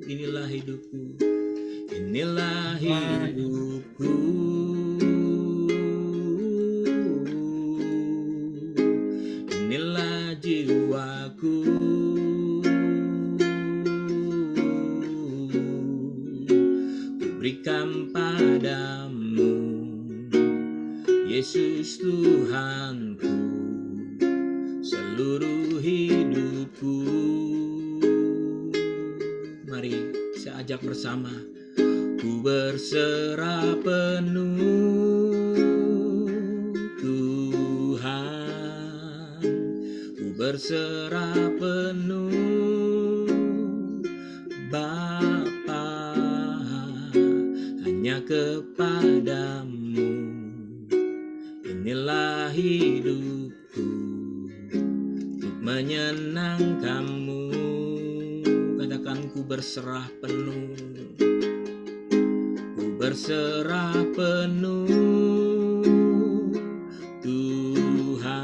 Inilah hidupku, inilah hidupku, inilah jiwaku, berikan padamu Yesus Tuhanku, seluruh hidupku. Mari saya ajak bersama. Ku berserah penuh Tuhan, ku berserah penuh Bapa, hanya kepadamu. Inilah hidupku untuk menyenangkanmu. Katakan ku berserah penuh, ku berserah penuh Tuhan,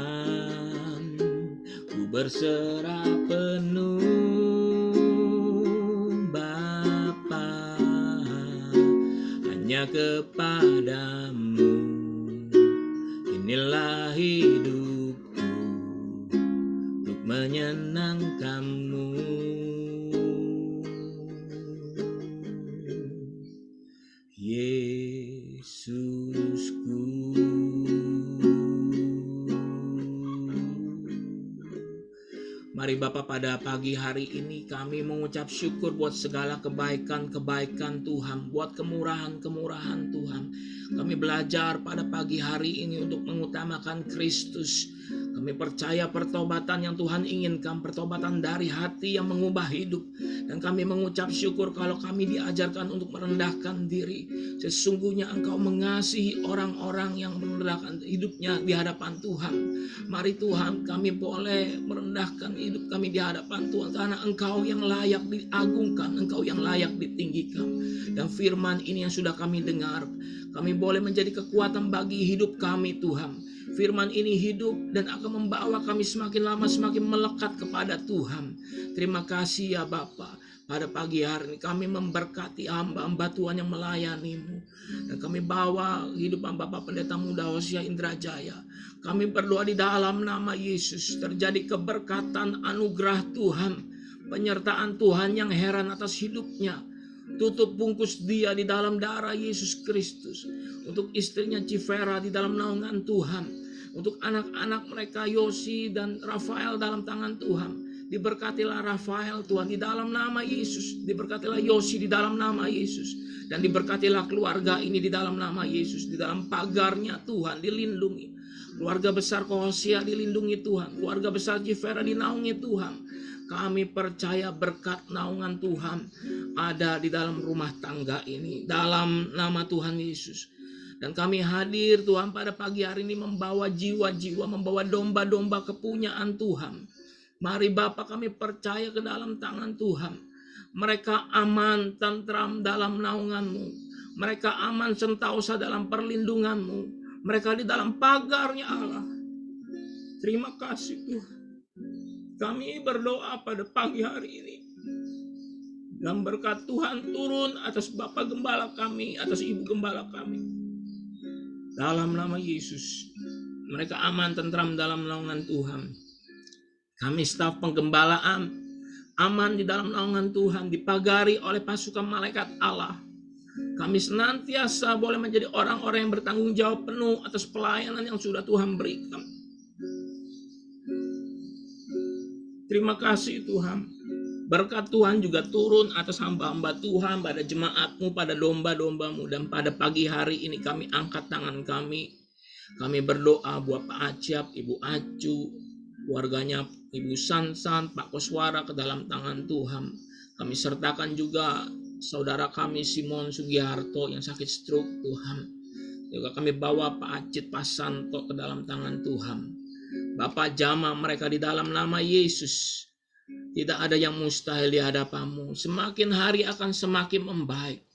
ku berserah penuh Bapa, hanya kepadamu. Inilah hidupku untuk menyenangkanmu. Yesusku. Mari Bapak, pada pagi hari ini kami mengucap syukur buat segala kebaikan-kebaikan Tuhan, buat kemurahan-kemurahan Tuhan. Kami belajar pada pagi hari ini untuk mengutamakan Kristus. Kami percaya pertobatan yang Tuhan inginkan, pertobatan dari hati yang mengubah hidup. Dan kami mengucap syukur kalau kami diajarkan untuk merendahkan diri. Sesungguhnya Engkau mengasihi orang-orang yang merendahkan hidupnya di hadapan Tuhan. Mari Tuhan, kami boleh merendahkan hidup kami di hadapan Tuhan, karena Engkau yang layak diagungkan, Engkau yang layak ditinggikan. Dan firman ini yang sudah kami dengar, kami boleh menjadi kekuatan bagi hidup kami Tuhan. Firman ini hidup dan akan membawa kami semakin lama semakin melekat kepada Tuhan. Terima kasih ya Bapa. Pada pagi hari ini kami memberkati hamba-hamba Tuhan yang melayani-Mu. Dan kami bawa hidup Bapak Pendeta Muda Hosea Indrajaya. Kami berdoa di dalam nama Yesus, terjadi keberkatan anugerah Tuhan, penyertaan Tuhan yang heran atas hidupnya. Tutup bungkus dia di dalam darah Yesus Kristus. Untuk istrinya Civera di dalam naungan Tuhan. Untuk anak-anak mereka Yosi dan Rafael dalam tangan Tuhan. Diberkatilah Rafael Tuhan di dalam nama Yesus. Diberkatilah Yosi di dalam nama Yesus. Dan diberkatilah keluarga ini di dalam nama Yesus. Di dalam pagarnya Tuhan dilindungi. Keluarga besar Hosea dilindungi Tuhan. Keluarga besar Civera dinaungi Tuhan. Kami percaya berkat naungan Tuhan ada di dalam rumah tangga ini. Dalam nama Tuhan Yesus. Dan kami hadir Tuhan pada pagi hari ini membawa jiwa-jiwa, membawa domba-domba kepunyaan Tuhan. Mari Bapa, kami percaya ke dalam tangan Tuhan. Mereka aman, tentram dalam naungan-Mu. Mereka aman sentosa dalam perlindungan-Mu. Mereka di dalam pagarnya Allah. Terima kasih Tuhan. Kami berdoa pada pagi hari ini. Dan berkat Tuhan turun atas Bapak Gembala kami, atas Ibu Gembala kami. Dalam nama Yesus, mereka aman tentram dalam naungan Tuhan. Kami staf penggembalaan aman di dalam naungan Tuhan, dipagari oleh pasukan malaikat Allah. Kami senantiasa boleh menjadi orang-orang yang bertanggung jawab penuh atas pelayanan yang sudah Tuhan berikan. Terima kasih Tuhan. Berkat Tuhan juga turun atas hamba-hamba Tuhan, pada jemaatmu, pada domba-dombamu. Dan pada pagi hari ini kami angkat tangan kami. Kami berdoa buat Pak Acap, Ibu Acu, keluarganya Ibu Sansan, Pak Koswara ke dalam tangan Tuhan. Kami sertakan juga saudara kami Simon Sugiharto yang sakit stroke, Tuhan. Juga kami bawa Pak Acit, Pak Santo ke dalam tangan Tuhan. Bapak, jamah mereka di dalam nama Yesus. Tidak ada yang mustahil di hadapanmu. Semakin hari akan semakin membaik.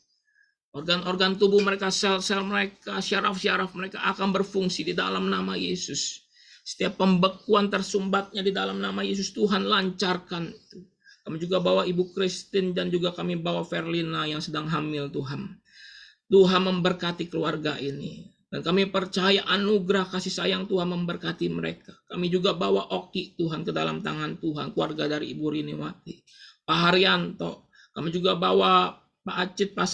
Organ-organ tubuh mereka, sel-sel mereka, syaraf-syaraf mereka akan berfungsi di dalam nama Yesus. Setiap pembekuan tersumbatnya di dalam nama Yesus, Tuhan lancarkan itu. Kami juga bawa Ibu Christine dan juga kami bawa Verlina yang sedang hamil, Tuhan. Tuhan memberkati keluarga ini. Dan kami percaya anugerah kasih sayang Tuhan memberkati mereka. Kami juga bawa Oki, Tuhan, ke dalam tangan Tuhan, keluarga dari Ibu Riniwati. Pak Haryanto, kami juga bawa Pak Acit, Pak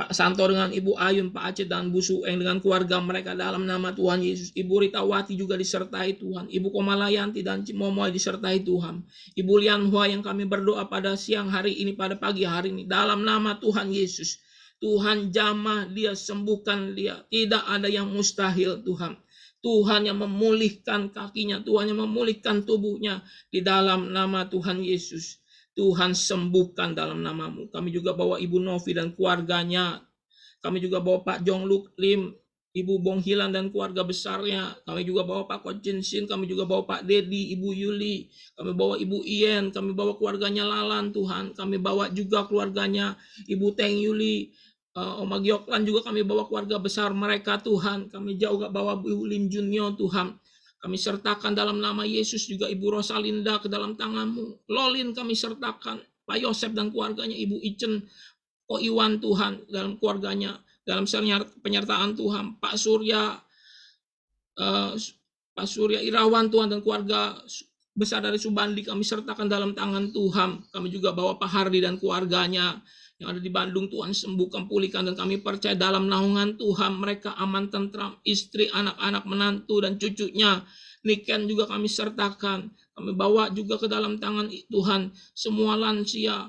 Santo dengan Ibu Ayun, Pak Acit dan Bu Sueng dengan keluarga mereka dalam nama Tuhan Yesus. Ibu Ritawati juga disertai Tuhan. Ibu Komalayanti dan Cimomoy disertai Tuhan. Ibu Lianhua yang kami berdoa pada siang hari ini, pada pagi hari ini, dalam nama Tuhan Yesus. Tuhan jamah dia, sembuhkan dia. Tidak ada yang mustahil, Tuhan. Tuhan yang memulihkan kakinya, Tuhan yang memulihkan tubuhnya di dalam nama Tuhan Yesus. Tuhan sembuhkan dalam namamu. Kami juga bawa Ibu Novi dan keluarganya. Kami juga bawa Pak Jong Luk Lim, Ibu Bong Hilan dan keluarga besarnya. Kami juga bawa Pak Ko Chin Sin, kami juga bawa Pak Dedi, Ibu Yuli. Kami bawa Ibu Ien, kami bawa keluarganya Lalan, Tuhan. Kami bawa juga keluarganya Ibu Teng Yuli. Oma Gyoklan juga kami bawa keluarga besar mereka, Tuhan. Kami juga bawa Bu Lim Junyo, Tuhan. Kami sertakan dalam nama Yesus juga Ibu Rosalinda ke dalam tangan-Mu. Lolin kami sertakan, Pak Yosef dan keluarganya, Ibu Icen, Ko Iwan, Tuhan, dalam keluarganya, dalam penyertaan Tuhan. Pak Surya Irawan, Tuhan, dan keluarga besar dari Subandi kami sertakan dalam tangan Tuhan. Kami juga bawa Pak Hardi dan keluarganya yang ada di Bandung, Tuhan sembuhkan, pulihkan, dan kami percaya dalam naungan Tuhan mereka aman, tentram, istri, anak-anak, menantu, dan cucunya. Niken juga kami sertakan. Kami bawa juga ke dalam tangan Tuhan semua lansia.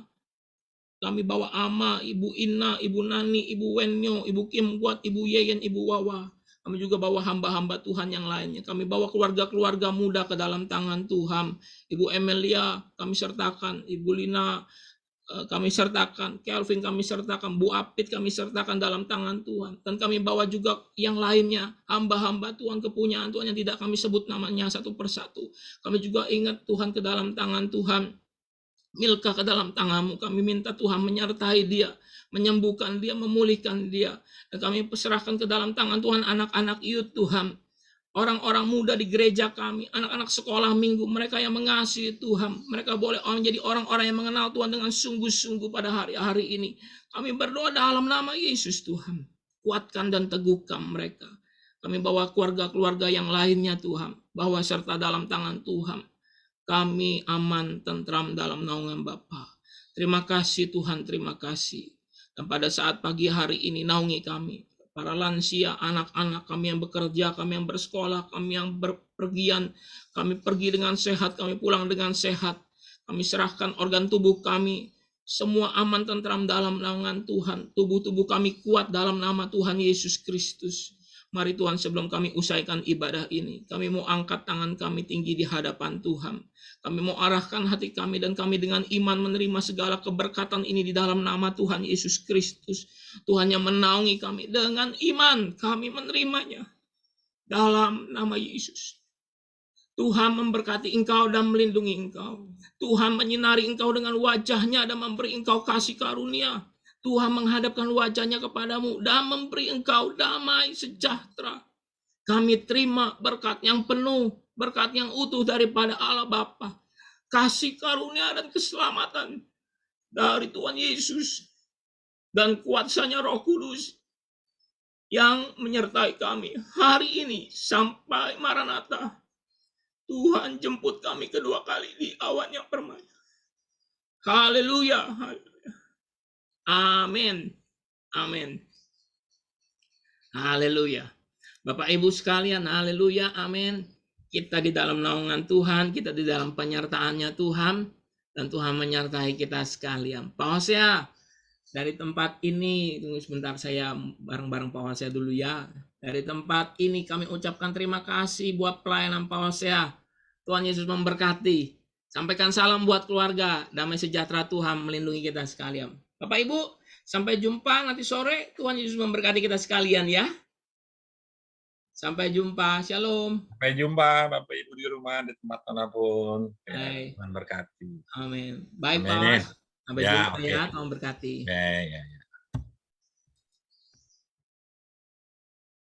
Kami bawa Ama, Ibu Ina, Ibu Nani, Ibu Wenyo, Ibu Kim Kuat, Ibu Yeyen, Ibu Wawa. Kami juga bawa hamba-hamba Tuhan yang lainnya. Kami bawa keluarga-keluarga muda ke dalam tangan Tuhan. Ibu Emilia kami sertakan, Ibu Lina kami sertakan, Kelvin kami sertakan, Bu Apit kami sertakan dalam tangan Tuhan. Dan kami bawa juga yang lainnya, hamba-hamba Tuhan, kepunyaan Tuhan yang tidak kami sebut namanya satu persatu. Kami juga ingat Tuhan ke dalam tangan Tuhan. Milka ke dalam tangan-Mu, kami minta Tuhan menyertai dia, menyembuhkan dia, memulihkan dia. Dan kami serahkan ke dalam tangan Tuhan anak-anak youth, Tuhan. Orang-orang muda di gereja kami, anak-anak sekolah minggu, mereka yang mengasihi Tuhan, mereka boleh menjadi orang-orang yang mengenal Tuhan dengan sungguh-sungguh pada hari-hari ini. Kami berdoa dalam nama Yesus, Tuhan. Kuatkan dan teguhkan mereka. Kami bawa keluarga-keluarga yang lainnya, Tuhan, bawa serta dalam tangan Tuhan. Kami aman, tentram dalam naungan Bapa. Terima kasih Tuhan, terima kasih. Dan pada saat pagi hari ini naungi kami. Para lansia, anak-anak kami yang bekerja, kami yang bersekolah, kami yang berpergian, kami pergi dengan sehat, kami pulang dengan sehat. Kami serahkan organ tubuh kami, semua aman tentram dalam naungan Tuhan. Tubuh-tubuh kami kuat dalam nama Tuhan Yesus Kristus. Mari Tuhan, sebelum kami usaikan ibadah ini, kami mau angkat tangan kami tinggi di hadapan Tuhan. Kami mau arahkan hati kami dan kami dengan iman menerima segala keberkatan ini di dalam nama Tuhan Yesus Kristus. Tuhan yang menaungi kami dengan iman, kami menerimanya dalam nama Yesus. Tuhan memberkati engkau dan melindungi engkau. Tuhan menyinari engkau dengan wajahnya dan memberi engkau kasih karunia. Tuhan menghadapkan wajahnya kepadamu dan memberi engkau damai sejahtera. Kami terima berkat yang penuh, berkat yang utuh daripada Allah Bapa, kasih karunia dan keselamatan dari Tuhan Yesus dan kuasanya Roh Kudus yang menyertai kami hari ini sampai Maranatha. Tuhan jemput kami kedua kali di awan yang permai. Haleluya. Amin. Amin. Haleluya. Bapak Ibu sekalian, haleluya, amin. Kita di dalam naungan Tuhan, kita di dalam penyertaannya Tuhan. Dan Tuhan menyertai kita sekalian. Pak Hosea, dari tempat ini, tunggu sebentar, saya bareng-bareng Pak Hosea dulu ya. Dari tempat ini kami ucapkan terima kasih buat pelayanan Pak Hosea. Tuhan Yesus memberkati. Sampaikan salam buat keluarga. Damai sejahtera Tuhan melindungi kita sekalian. Bapak Ibu, sampai jumpa nanti sore. Tuhan Yesus memberkati kita sekalian ya. Sampai jumpa. Shalom. Sampai jumpa Bapak Ibu di rumah, di tempat manapun. Ya, Hai. Tuhan berkati. Amin. Bye Amin. Pak. Sampai Ya, jumpa oke. ya. Tuhan berkati. Ya.